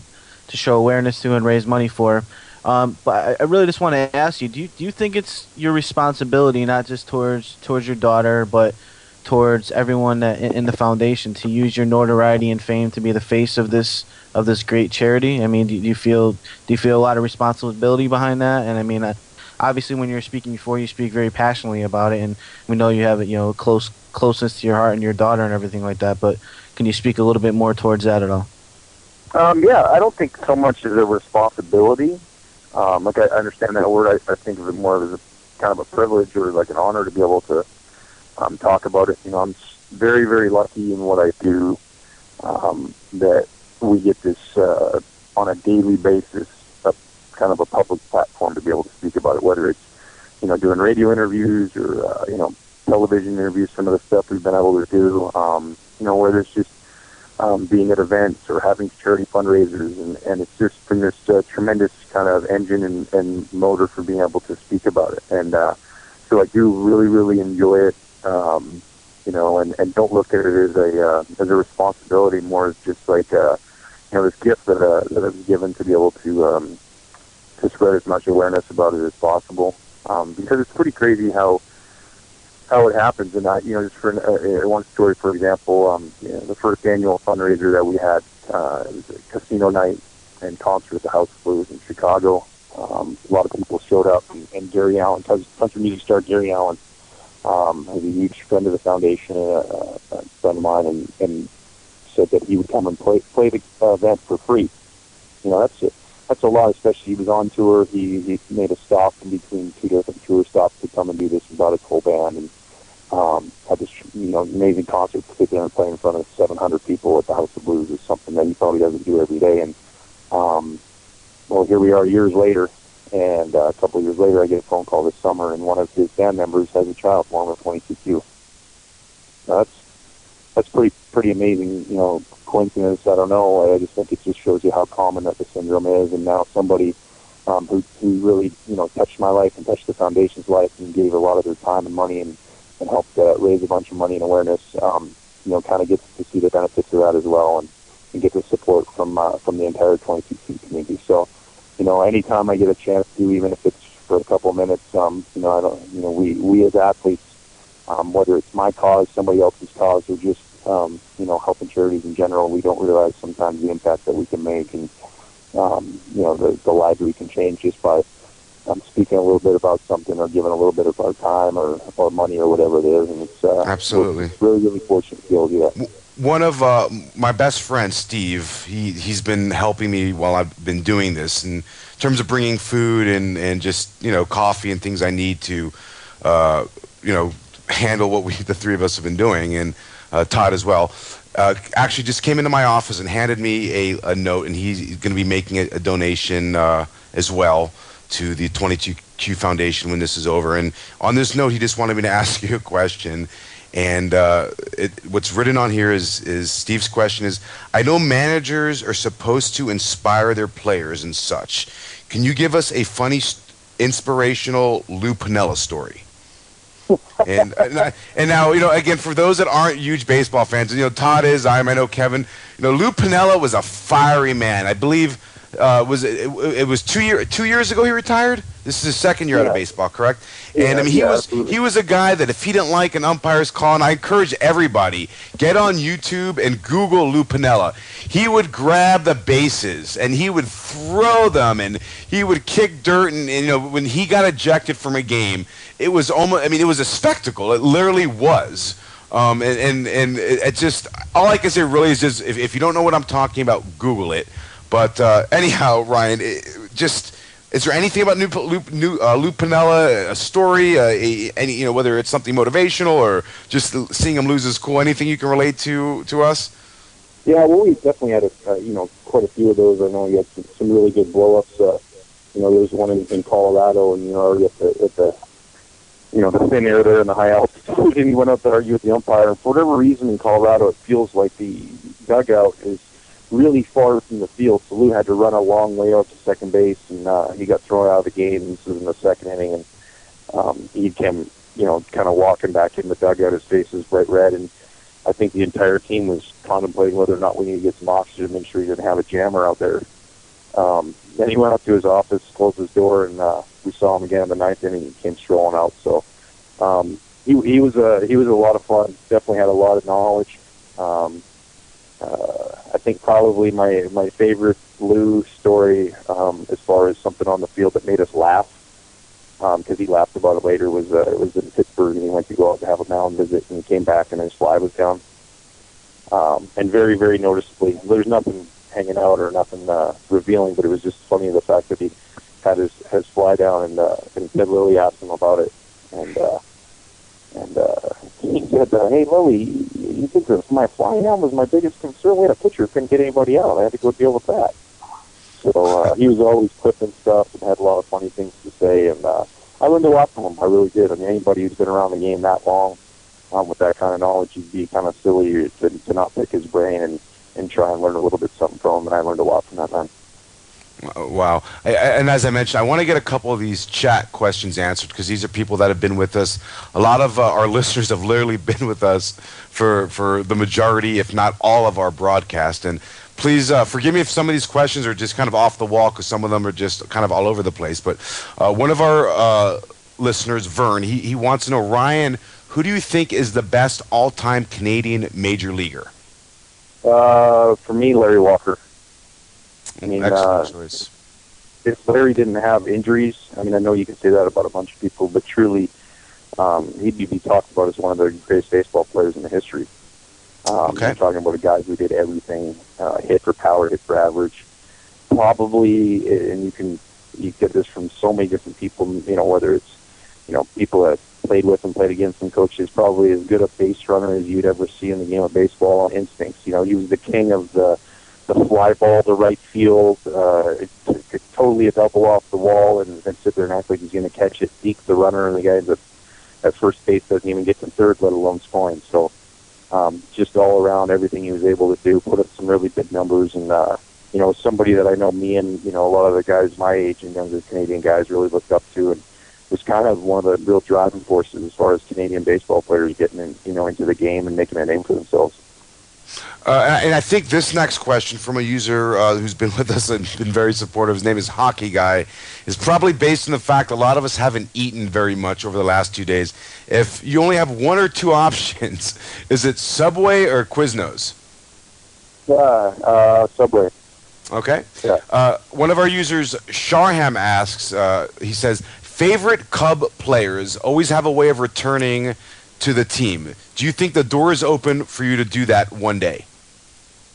show awareness to and raise money for. But I really just want to ask you: do you think it's your responsibility, not just towards your daughter, but towards everyone that in the foundation, to use your notoriety and fame to be the face of this great charity? I mean, do you feel a lot of responsibility behind that? And I mean, obviously, when you're speaking before, you speak very passionately about it, and we know you have closeness to your heart and your daughter and everything like that. But can you speak a little bit more towards that at all? Yeah, I don't think so much as a responsibility. Like I understand that word. I think of it more as a kind of a privilege or like an honor to be able to talk about it. You know, I'm very, very lucky in what I do. That we get this on a daily basis, kind of a public platform to be able to speak about it. Whether it's doing radio interviews or television interviews, some of the stuff we've been able to do. Whether it's just being at events or having charity fundraisers, and it's just been this tremendous kind of engine and motor for being able to speak about it. And so I do really, really enjoy it, and don't look at it as a responsibility, more as just like this gift that I was given to be able to spread as much awareness about it as possible, because it's pretty crazy how it happens. And just for one story, for example, the first annual fundraiser that we had, it was a casino night and concert at the House of Blues in Chicago. A lot of people showed up, and Gary Allen, country music star Gary Allen, is a huge friend of the foundation, a friend of mine, and said that he would come and play the event for free. That's a lot, especially he was on tour. He made a stop in between two different tour stops to come and do this and brought his whole band, and had this amazing concert, to sit there and play in front of 700 people at the House of Blues is something that he probably doesn't do every day. And well, here we are years later, and a couple of years later, I get a phone call this summer, and one of his band members has a child born with 22q. Now, that's pretty amazing, coincidence. I don't know. I just think it just shows you how common that the syndrome is. And now somebody who really touched my life and touched the foundation's life and gave a lot of their time and money and helped raise a bunch of money and awareness, kind of gets to see the benefits of that as well, and get the support from the entire 22Q community. So, anytime I get a chance to, even if it's for a couple of minutes, we as athletes, whether it's my cause, somebody else's cause, or just helping charities in general, we don't realize sometimes the impact that we can make, and the lives we can change just by speaking a little bit about something or giving a little bit of our time or money or whatever it is. And it's absolutely really, really fortunate to be able to do that. One of my best friends, Steve, he's been helping me while I've been doing this in terms of bringing food and just coffee and things I need to handle what the three of us have been doing, and Todd as well. Actually just came into my office and handed me a note, and he's going to be making a donation as well to the 22Q Foundation when this is over. And on this note, he just wanted me to ask you a question. And what's written on here is Steve's question is, I know managers are supposed to inspire their players and such. Can you give us a funny, inspirational Lou Piniella story? and now, again, for those that aren't huge baseball fans, Todd is, I know Kevin, Lou Piniella was a fiery man. I believe it was 2 years ago he retired. This is his second year out of baseball, correct? And I mean, he was a guy that if he didn't like an umpire's call, and I encourage everybody, get on YouTube and Google Lou Piniella. He would grab the bases and he would throw them and he would kick dirt, and when he got ejected from a game, it was it was a spectacle. It literally was. And it just, all I can say really is just, if you don't know what I'm talking about, Google it. But anyhow, Ryan, is there anything about Lou Piniella, a story, any whether it's something motivational or just seeing him lose his cool, anything you can relate to us? Yeah, well, we definitely had quite a few of those. I know he had some really good blow-ups. There was one in Colorado, and already at the the thin air there in the high altitude, and he went up to argue with the umpire. And for whatever reason in Colorado, it feels like the dugout is really far from the field, so Lou had to run a long way out to second base, and he got thrown out of the game. This was in the second inning, and he came, kind of walking back in the dugout. His face was bright red, and I think the entire team was contemplating whether or not we need to get some oxygen to make sure he didn't have a jammer out there. Then he went up to his office, closed his door, and we saw him again in the ninth inning. He came strolling out. So he was a lot of fun. Definitely had a lot of knowledge. I think probably my favorite Lou story, as far as something on the field that made us laugh, because he laughed about it later, was it was in Pittsburgh, and he went to go out to have a mound visit, and he came back and his fly was down. And very, very noticeably, there's nothing hanging out or nothing revealing, but it was just funny the fact that he had his fly down, and Ted Lilly asked him about it, and he said, "Hey Lilly, you think that my fly down was my biggest concern? We had a pitcher couldn't get anybody out. I had to go deal with that." So he was always clipping stuff and had a lot of funny things to say, and I learned a lot from him. I really did. I mean, anybody who's been around the game that long, with that kind of knowledge, you'd be kind of silly to not pick his brain and try and learn a little bit something from him, and I learned a lot from that man. Wow. And as I mentioned, I want to get a couple of these chat questions answered because these are people that have been with us. A lot of our listeners have literally been with us for the majority, if not all, of our broadcast. And please forgive me if some of these questions are just kind of off the wall because some of them are just kind of all over the place. But one of our listeners, Vern, he wants to know, Ryan, who do you think is the best all-time Canadian major leaguer? For me, Larry Walker. I mean, excellent choice. If Larry didn't have injuries, I mean, I know you can say that about a bunch of people, but truly, he'd be talked about as one of the greatest baseball players in the history. Okay. I'm talking about a guy who did everything, hit for power, hit for average. Probably, and you get this from so many different people, whether it's, people that played with and played against him, coaches, probably as good a base runner as you'd ever see in the game of baseball on instincts. He was the king of the fly ball to right field, totally a double off the wall, and sit there and act like he's going to catch it, deke the runner, and the guy at first base doesn't even get to third, let alone scoring. So just all around, everything he was able to do, put up some really big numbers, and somebody that I know me and a lot of the guys my age and younger Canadian guys really looked up to, and was kind of one of the real driving forces as far as Canadian baseball players getting into the game and making a name for themselves. And I think this next question from a user who's been with us and been very supportive, his name is Hockey Guy, is probably based on the fact a lot of us haven't eaten very much over the last 2 days. If you only have one or two options, is it Subway or Quiznos? Subway. Okay. Yeah. One of our users, Sharham, asks, he says, favorite Cub players always have a way of returning to the team. Do you think the door is open for you to do that one day?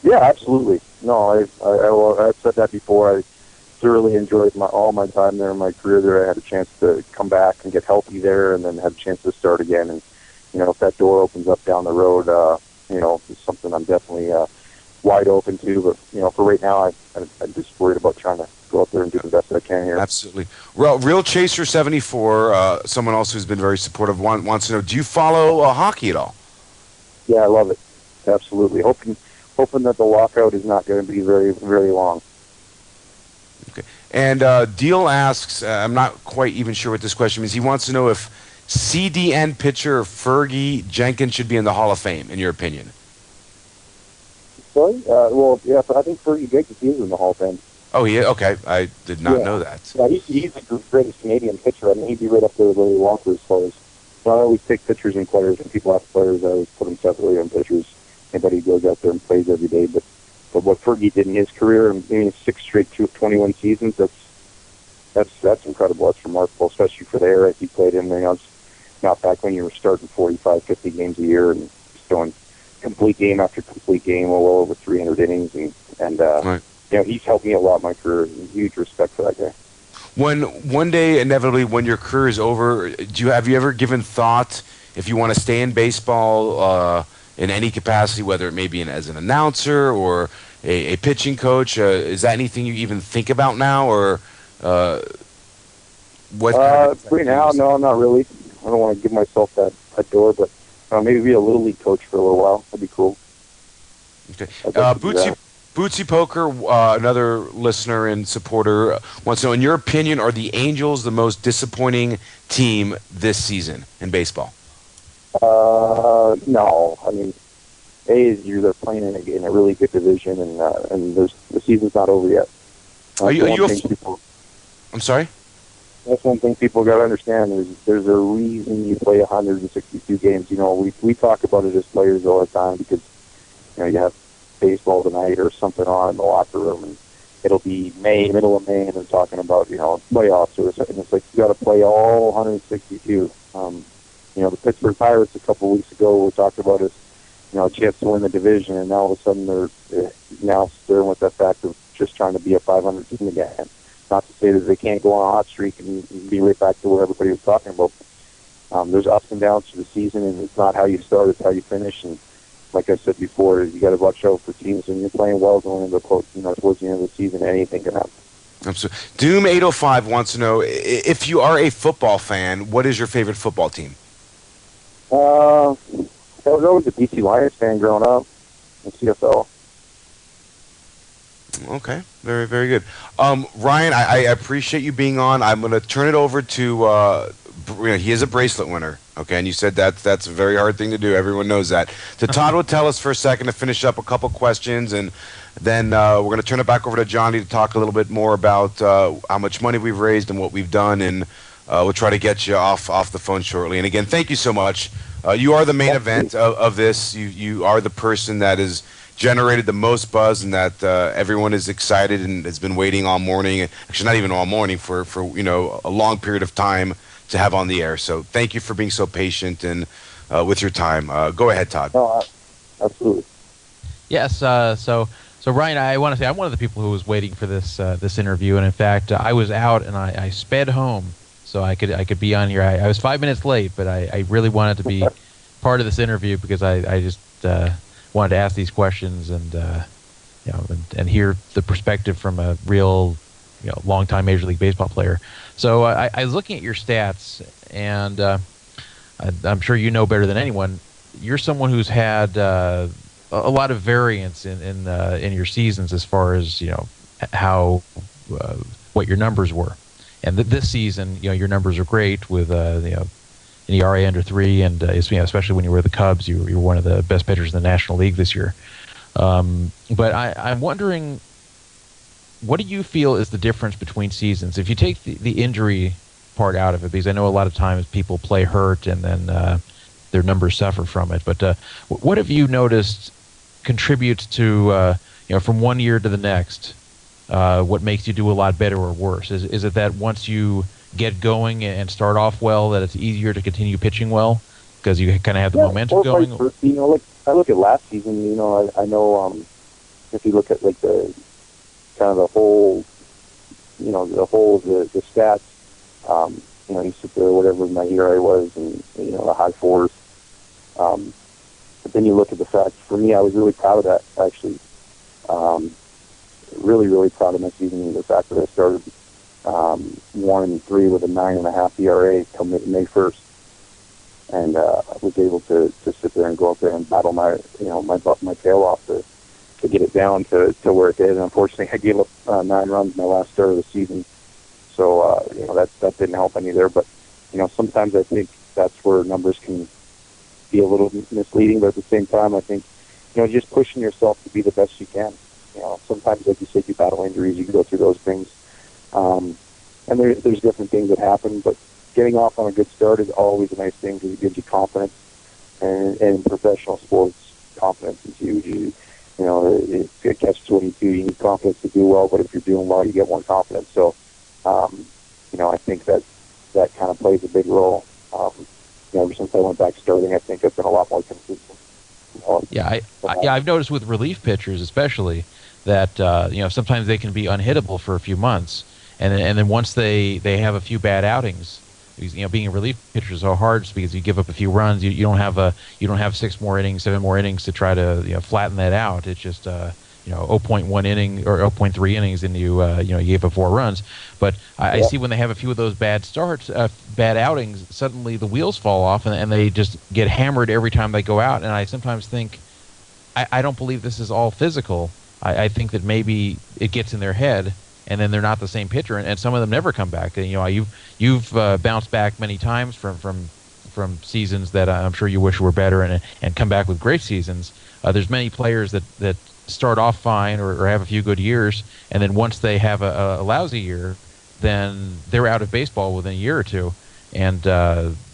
Yeah, absolutely. No, I've said that before. I thoroughly enjoyed all my time there in my career there. I had a chance to come back and get healthy there, and then had a chance to start again. And if that door opens up down the road, it's something I'm definitely wide open to. But for right now, I'm just worried about trying to go out there and do the best that I can here. Absolutely. Well, Real Chaser 74, someone else who's been very supportive, wants to know: do you follow hockey at all? Yeah, I love it. Absolutely. Hoping that the lockout is not going to be very, very long. Okay. And Deal asks, I'm not quite even sure what this question means. He wants to know if CDN pitcher Fergie Jenkins should be in the Hall of Fame, in your opinion. Sorry? Well, yeah, I think Fergie Jenkins is in the Hall of Fame. Oh, yeah? Okay. I did not know that. Yeah, he's the greatest Canadian pitcher. I mean, he'd be right up there with Larry Walker as far as... So I always take pitchers and players. When people ask players, I always put them separately on pitchers. Anybody who goes out there and plays every day. But what Fergie did in his career, I mean, 6 straight 21 seasons, that's incredible. That's remarkable, especially for the era he played in. Not back when you were starting 45, 50 games a year and just doing complete game after complete game, well over 300 innings. And right. He's helped me a lot in my career. Huge respect for that guy. When one day, inevitably, when your career is over, have you ever given thought if you want to stay in baseball in any capacity, whether it may be as an announcer or a pitching coach? Is that anything you even think about now, or what? Right now, no, not really. I don't want to give myself that door, but maybe be a little league coach for a little while. That'd be cool. Okay. Bootsy Poker, another listener and supporter, wants to know, in your opinion, are the Angels the most disappointing team this season in baseball? No. I mean, they're playing in a really good division, and the season's not over yet. Are you, I'm sorry? That's one thing people got to understand. There's a reason you play 162 games. You know, we talk about it as players all the time because, you know, you have baseball tonight or something on in the locker room, and it'll be middle of May, and they're talking about, you know, playoffs or something. It's like you got to play all 162. You know, the Pittsburgh Pirates a couple of weeks ago were talked about as, you know, a chance to win the division, and now all of a sudden they're now stirring with that fact of just trying to be a 500 team again. Not to say that they can't go on a hot streak and be right back to what everybody was talking about. There's ups and downs to the season, and it's not how you start, it's how you finish. And like I said before, you got to watch out for teams when you're playing well going into towards the end of the season. Anything can happen. Absolutely. Doom 805 wants to know, if you are a football fan, what is your favorite football team? I was always a BC Lions fan growing up in CFL. Okay, very, very good. Ryan, I appreciate you being on. I'm going to turn it over to, he is a bracelet winner, okay, and you said that's a very hard thing to do. Everyone knows that. So Todd will tell us for a second to finish up a couple questions, and then we're going to turn it back over to Johnny to talk a little bit more about how much money we've raised and what we've done, and we'll try to get you off the phone shortly. And again, thank you so much. You are the main event of this. You are the person that has generated the most buzz, and that everyone is excited and has been waiting all morning. Actually, not even all morning, for you know, a long period of time to have on the air. So thank you for being so patient and with your time. Go ahead, Todd. No, absolutely. Yes. So Ryan, I want to say I'm one of the people who was waiting for this interview, and in fact, I was out and I sped home so I could be on here. I was 5 minutes late, but I really wanted to be part of this interview because I just wanted to ask these questions and you know, and hear the perspective from a real, you know, long-time Major League Baseball player. So I was looking at your stats, and I'm sure you know better than anyone. You're someone who's had a lot of variance in your seasons as far as, you know, how what your numbers were. And this season, you know, your numbers are great with you know, an ERA under 3, and you know, especially when you were the Cubs, you were one of the best pitchers in the National League this year. But I'm wondering, what do you feel is the difference between seasons? If you take the injury part out of it, because I know a lot of times people play hurt and then their numbers suffer from it. But what have you noticed contributes to, you know, from one year to the next, what makes you do a lot better or worse? Is it that once you get going and start off well, that it's easier to continue pitching well because you kind of have the momentum going? You know, like I look at last season. You know, I know if you look at like the kind of the whole, you know, the stats. You know, you sit there, whatever my ERA was, and you know, the high 4s. But then you look at the fact. For me, I was really proud of that actually. Really, really proud of my season. The fact that I started 1-3 with a 9.5 ERA till May 1st, and I was able to sit there and go up there and battle my tail off to get it down to where it did. And unfortunately, I gave up 9 runs my last start of the season, so you know, that didn't help any there. But you know, sometimes I think that's where numbers can be a little misleading. But at the same time, I think, you know, just pushing yourself to be the best you can. You know, sometimes, like you said, you battle injuries, you go through those things. And there's different things that happen, but getting off on a good start is always a nice thing because it gives you confidence. And in professional sports, confidence is huge. You know, it's a catch-22. You need confidence to do well, but if you're doing well, you get more confidence. So, you know, I think that kind of plays a big role. You know, ever since I went back starting, I think I've been a lot more consistent. I've noticed with relief pitchers especially that you know, sometimes they can be unhittable for a few months, and then once they have a few bad outings, because, you know, being a relief pitcher is so hard because you give up a few runs, you don't have 6 more innings, 7 more innings to try to, you know, flatten that out. It's just you know, 0.1 inning or 0.3 innings, and you know, you gave up 4 runs. But I see when they have a few of those bad starts, bad outings, suddenly the wheels fall off and they just get hammered every time they go out. And I sometimes think, I don't believe this is all physical. I think that maybe it gets in their head, and then they're not the same pitcher, and some of them never come back. And, you know, you've bounced back many times from seasons that I'm sure you wish were better, and come back with great seasons. There's many players that start off fine or have a few good years, and then once they have a lousy year, then they're out of baseball within a year or two. And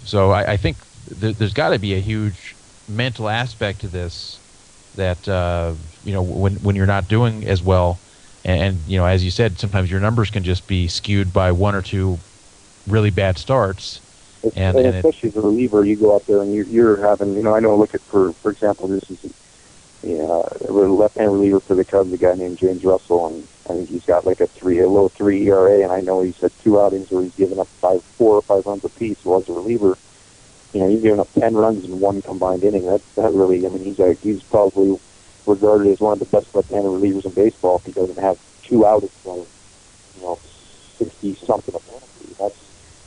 so I think there's got to be a huge mental aspect to this that when you're not doing as well, and as you said, sometimes your numbers can just be skewed by one or two really bad starts. And especially as a reliever, you go out there and you're having, I know, look at, for example, this is a left-hand reliever for the Cubs, a guy named James Russell, and I think he's got like a low 3 ERA, and I know he's had 2 outings where he's given up 4 or 5 runs apiece. Well, as a reliever, he's given up 10 runs in 1 combined inning. That really, he's probably regarded as one of the best left-handed relievers in baseball if he doesn't have 2 outings from 60-something a penalty.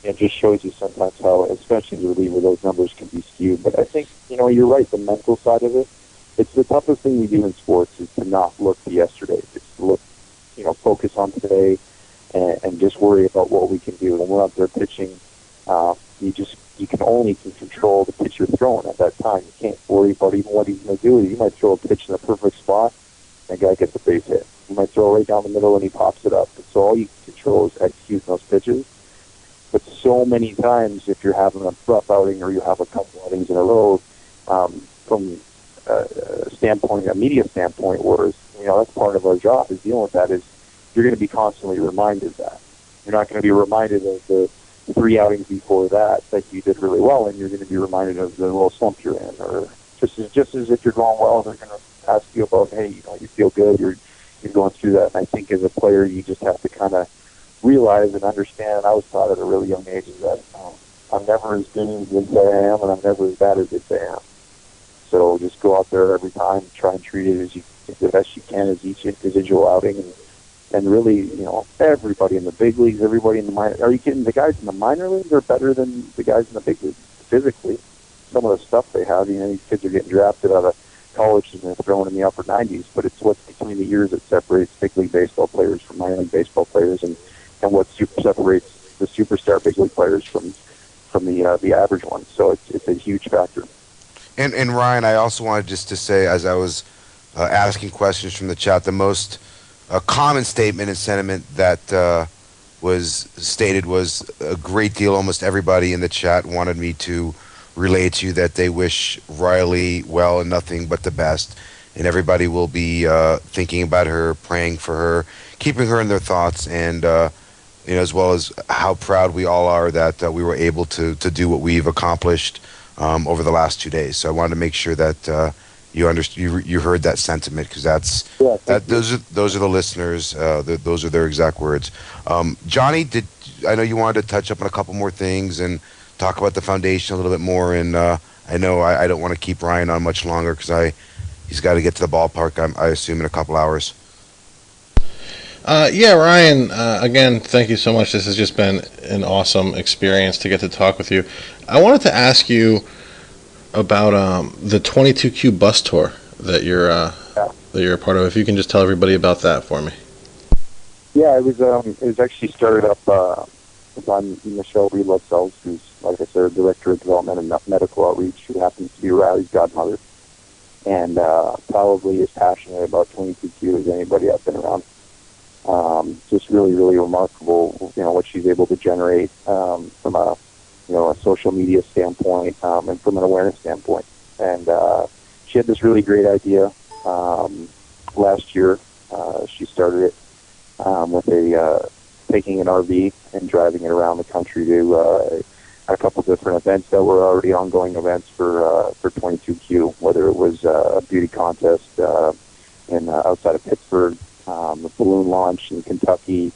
It just shows you sometimes how, especially as a reliever, those numbers can be skewed. But I think, you're right, the mental side of it, it's the toughest thing we do in sports is to not look to yesterday. Just to look, focus on today and just worry about what we can do. When we're out there pitching, you can only control the pitch you're throwing at that time. You can't worry about even what he's going to do. You might throw a pitch in a perfect spot, and the guy gets a base hit. You might throw it right down the middle, and he pops it up. And so all you can control is executing those pitches. But so many times, if you're having a rough outing or you have a couple outings in a row, from a media standpoint, whereas that's part of our job is dealing with that. Is you're going to be constantly reminded that you're not going to be reminded of the 3 outings before that you did really well, and you're going to be reminded of the little slump you're in, or just as if you're going well, they're going to ask you about, hey, you feel good, you're going through that. And I think as a player, you just have to kind of realize and understand. I was taught at a really young age that I'm never as good as they say I am, and I'm never as bad as they say I am. So just go out there every time, try and treat it as the best you can as each individual outing, and really, everybody in the big leagues, everybody in the minor. Are you kidding? The guys in the minor leagues are better than the guys in the big leagues physically. Some of the stuff they have, these kids are getting drafted out of college and they're thrown in the upper 90s, but it's what's between the years that separates big league baseball players from minor league baseball players, and what separates the superstar big league players from the average ones. So it's a huge factor. And Ryan, I also wanted just to say, as I was asking questions from the chat, the most common statement and sentiment that was stated was a great deal. Almost everybody in the chat wanted me to relay to you that they wish Riley well and nothing but the best. And everybody will be thinking about her, praying for her, keeping her in their thoughts, and as well as how proud we all are that we were able to do what we've accomplished over the last 2 days. So I wanted to make sure that you heard that sentiment, because those are the listeners. Those are their exact words. Johnny, I know you wanted to touch up on a couple more things and talk about the foundation a little bit more. And I know I don't want to keep Ryan on much longer because he's got to get to the ballpark. I assume in a couple hours. Yeah, Ryan, again, thank you so much. This has just been an awesome experience to get to talk with you. I wanted to ask you about the 22Q bus tour that you're a part of. If you can just tell everybody about that for me. Yeah, it was actually started up by Michelle Reed-Lascelles, who's, like I said, Director of Development and Medical Outreach, who happens to be Riley's godmother, and probably as passionate about 22Q as anybody I've been around. Just really, really remarkable, what she's able to generate from a social media standpoint and from an awareness standpoint. And she had this really great idea last year. She started it with taking an RV and driving it around the country to a couple different events that were already ongoing events for 22Q, whether it was a beauty contest outside of Pittsburgh, a balloon launch in Kentucky,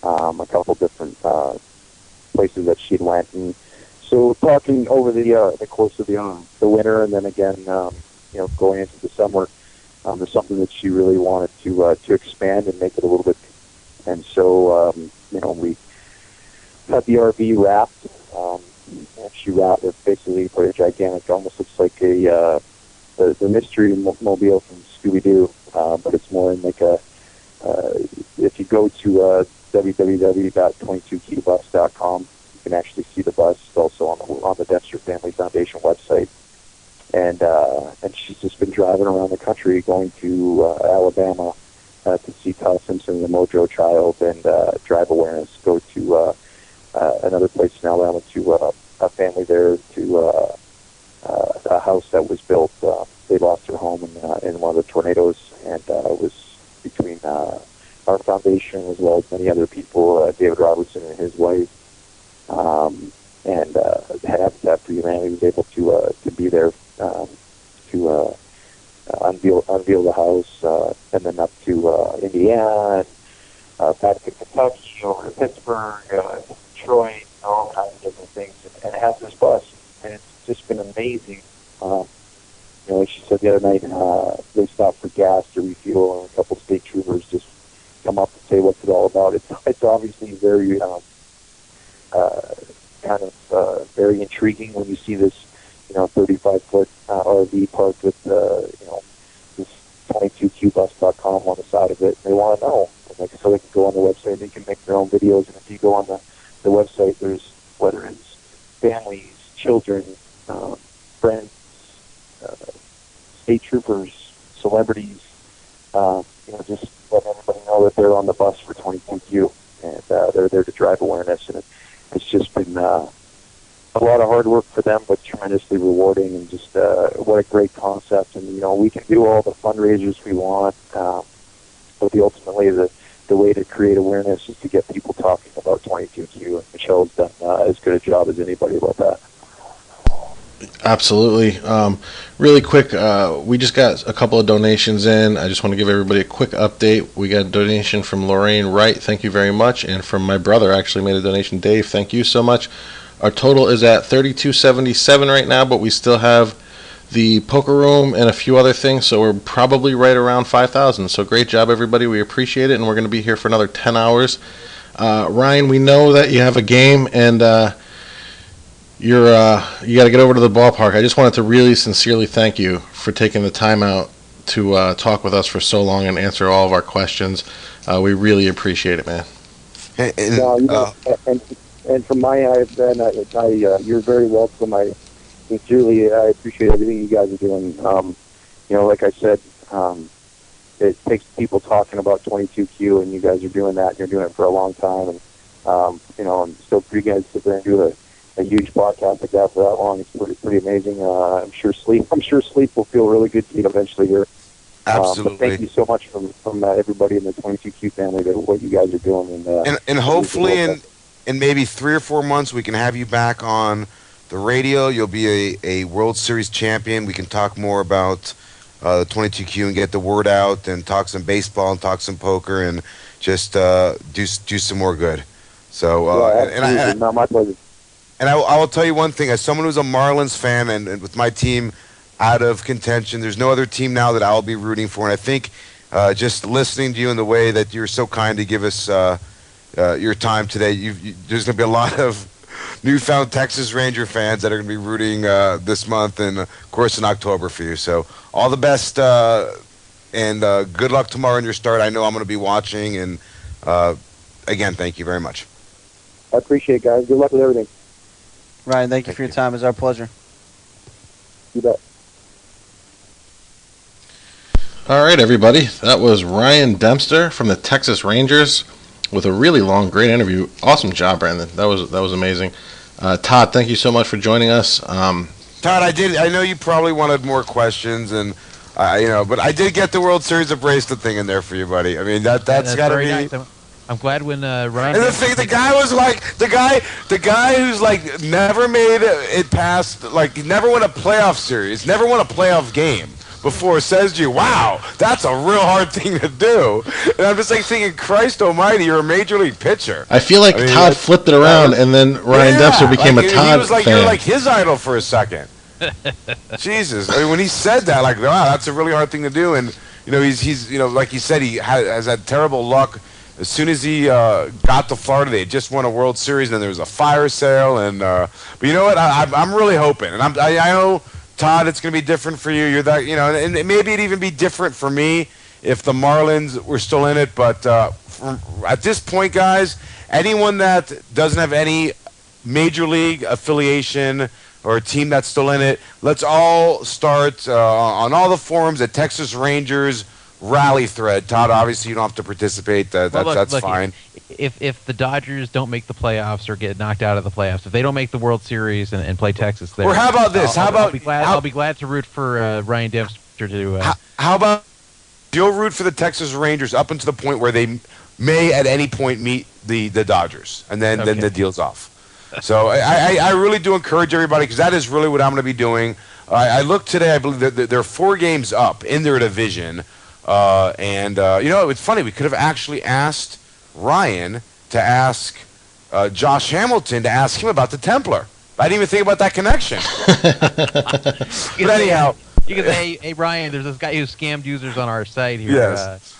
a couple different places that she'd went. And so talking over the course of the winter, and then again, going into the summer, there's something that she really wanted to expand and make it a little bit. And so, we had the RV wrapped. And she wrapped it basically for a gigantic, almost looks like the mystery mobile from Scooby-Doo, but it's more in like if you go to www.22qbus.com, you can actually see the bus. It's also on the Dempster Family Foundation website. and she's just been driving around the country, going to Alabama to see Kyle Simpson, the Mojo Child, and drive awareness. Go to another place in Alabama to a family there to a house that was built. They lost their home in one of the tornadoes, and it was between our foundation as well as many other people, David Robertson and his wife, and Habitat for Humanity was able to be there to unveil the house, and then up to Indiana, and back to Kentucky, over to Pittsburgh, Detroit, all kinds of different things, and it has this bus, and it's just been amazing. Like she said the other night, they stopped for gas to refuel, and a couple state troopers just come up and say what's it all about. It's obviously very very intriguing when you see this 35-foot RV parked with this 22qbus.com on the side of it. They want to know, so they can go on the website. They can make their own videos, and if you go on the website, there's whether it's families, children, friends, state troopers, celebrities, just let everybody know that they're on the bus for 22Q, and they're there to drive awareness. And it's just been a lot of hard work for them, but tremendously rewarding, and just what a great concept. And we can do all the fundraisers we want, but ultimately the way to create awareness is to get people talking about 22Q, and Michelle's done as good a job as anybody about that. Absolutely. Really quick, we just got a couple of donations in. I just want to give everybody a quick update. We got a donation from Lorraine Wright. Thank you very much. And from my brother, actually made a donation. Dave, thank you so much. Our total is at $32.77 right now, but we still have the poker room and a few other things, so we're probably right around $5,000. So great job, everybody. We appreciate it, and we're going to be here for another 10 hours. Ryan, we know that you have a game, and you got to get over to the ballpark. I just wanted to really sincerely thank you for taking the time out to talk with us for so long and answer all of our questions. We really appreciate it, man. And from my end, you're very welcome. I appreciate everything you guys are doing. Like I said, it takes people talking about 22Q, and you guys are doing that, and you're doing it for a long time. And I'm stoked for you guys to sit there and do a huge podcast like that for that long. It's pretty amazing. I'm sure sleep will feel really good to you eventually here. Absolutely. But thank you so much from everybody in the 22Q family to what you guys are doing. And hopefully in maybe 3 or 4 months we can have you back on the radio. You'll be a World Series champion. We can talk more about the 22Q and get the word out, and talk some baseball and talk some poker, and just do some more good. So my pleasure. And I will tell you one thing, as someone who's a Marlins fan, and with my team out of contention, there's no other team now that I'll be rooting for. And I think just listening to you in the way that you're so kind to give us your time today, there's going to be a lot of newfound Texas Ranger fans that are going to be rooting this month and, of course, in October for you. So all the best, and good luck tomorrow in your start. I know I'm going to be watching. And, again, thank you very much. I appreciate it, guys. Good luck with everything. Ryan, thank you for your time. It's our pleasure. You bet. All right, everybody. That was Ryan Dempster from the Texas Rangers with a really long, great interview. Awesome job, Brandon. That was amazing. Todd, thank you so much for joining us. Todd, I know you probably wanted more questions, and but I did get the World Series of Bracelet thing in there for you, buddy. I mean that's got to be. Nice. I'm glad when Ryan. And the guy was like the guy who's like never made it past, like he never won a playoff series, never won a playoff game before, says to you, "Wow, that's a real hard thing to do." And I'm just like thinking, Christ Almighty, you're a major league pitcher. I feel like Todd flipped it around, and then Ryan Dempster became a Todd he was like, fan. You're like his idol for a second. Jesus, I mean, when he said that, like, wow, that's a really hard thing to do. And he's like he said, he has had terrible luck. As soon as he got to Florida, they had just won a World Series, and then there was a fire sale. And but you know what? I'm really hoping, and I know, Todd, it's going to be different for you. You're that, and maybe it'd even be different for me if the Marlins were still in it. But at this point, guys, anyone that doesn't have any major league affiliation or a team that's still in it, let's all start on all the forums at Texas Rangers rally thread. Todd, obviously you don't have to participate. That's fine. If the Dodgers don't make the playoffs or get knocked out of the playoffs, if they don't make the World Series and play Texas there, or how about this? I'll be glad to root for Ryan Dempster to. How about you'll root for the Texas Rangers up until the point where they may at any point meet the Dodgers, and then the deal's off. So I really do encourage everybody, because that is really what I'm going to be doing. I looked today. I believe that they're 4 games up in their division, and it's funny. We could have actually asked Ryan to ask Josh Hamilton to ask him about the Templar. I didn't even think about that connection. But anyhow, you can say, hey Ryan, there's this guy who scammed users on our site here. Yes.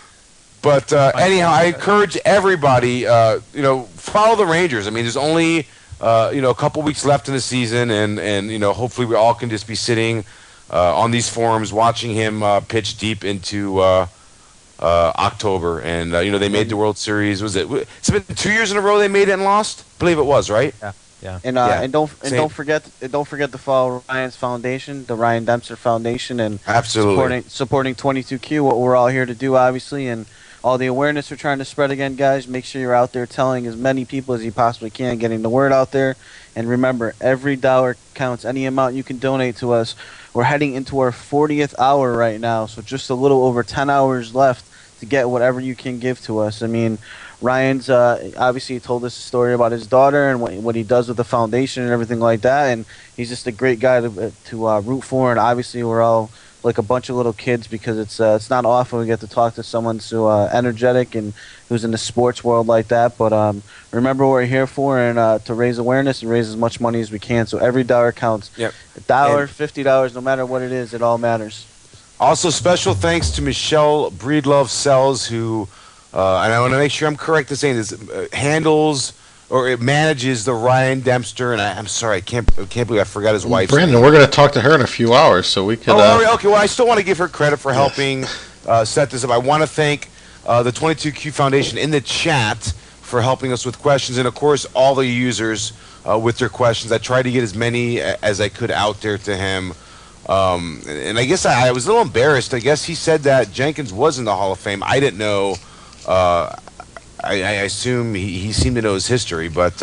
But anyhow, I encourage everybody, follow the Rangers. I mean, there's only a couple weeks left in the season, and hopefully we all can just be sitting on these forums watching him pitch deep into October. And they made the World Series. It's been 2 years in a row they made it and lost? I believe it was, right? Yeah. Yeah. And don't forget to follow Ryan's foundation, the Ryan Dempster Foundation, and absolutely supporting 22Q. What we're all here to do, obviously, and all the awareness we're trying to spread again, guys. Make sure you're out there telling as many people as you possibly can, getting the word out there. And remember, every dollar counts. Any amount you can donate to us. We're heading into our 40th hour right now, so just a little over 10 hours left to get whatever you can give to us. I mean, Ryan's obviously told us a story about his daughter and what he does with the foundation and everything like that, and he's just a great guy to root for. And obviously, we're all like a bunch of little kids, because it's not often we get to talk to someone so energetic and who's in the sports world like that. But remember what we're here for, and to raise awareness and raise as much money as we can. So every dollar counts. Yep. $1, $50, no matter what it is, it all matters. Also, special thanks to Michelle Breedlove Sells, who, and I want to make sure I'm correct in saying this, handles or it manages the Ryan Dempster, and I'm sorry, I can't believe I forgot his wife's Brandon, name. we're going to talk to her in a few hours, so we could... okay, well, I still want to give her credit for helping set this up. I want to thank the 22Q Foundation in the chat for helping us with questions, and, of course, all the users with their questions. I tried to get as many as I could out there to him. And I guess I was a little embarrassed. I guess he said that Jenkins was in the Hall of Fame. I didn't know. I assume he seemed to know his history, but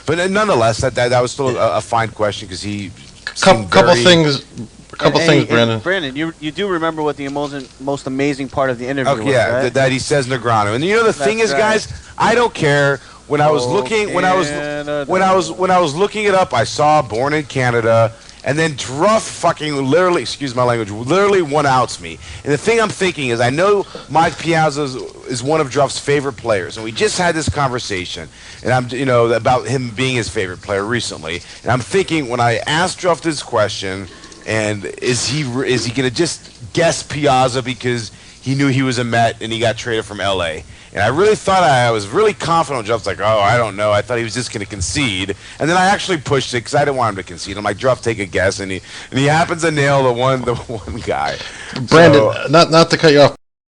nonetheless, that was still a fine question, because he couple things, Brandon. Brandon, you do remember what the most amazing part of the interview was, right? that he says Negreanu. And the thing is, guys, I don't care. When I was looking it up, I saw Born in Canada. And then Druff fucking literally, excuse my language, literally one-outs me. And the thing I'm thinking is, I know Mike Piazza is one of Druff's favorite players, and we just had this conversation, and I'm, about him being his favorite player recently. And I'm thinking, when I asked Druff this question, and is he going to just guess Piazza because he knew he was a Met and he got traded from L.A.? And I really thought I was really confident. Druff's like, I don't know. I thought he was just going to concede. And then I actually pushed it because I didn't want him to concede. I'm like, Druff, take a guess. And he happens to nail the one guy. Brandon, not to cut you off,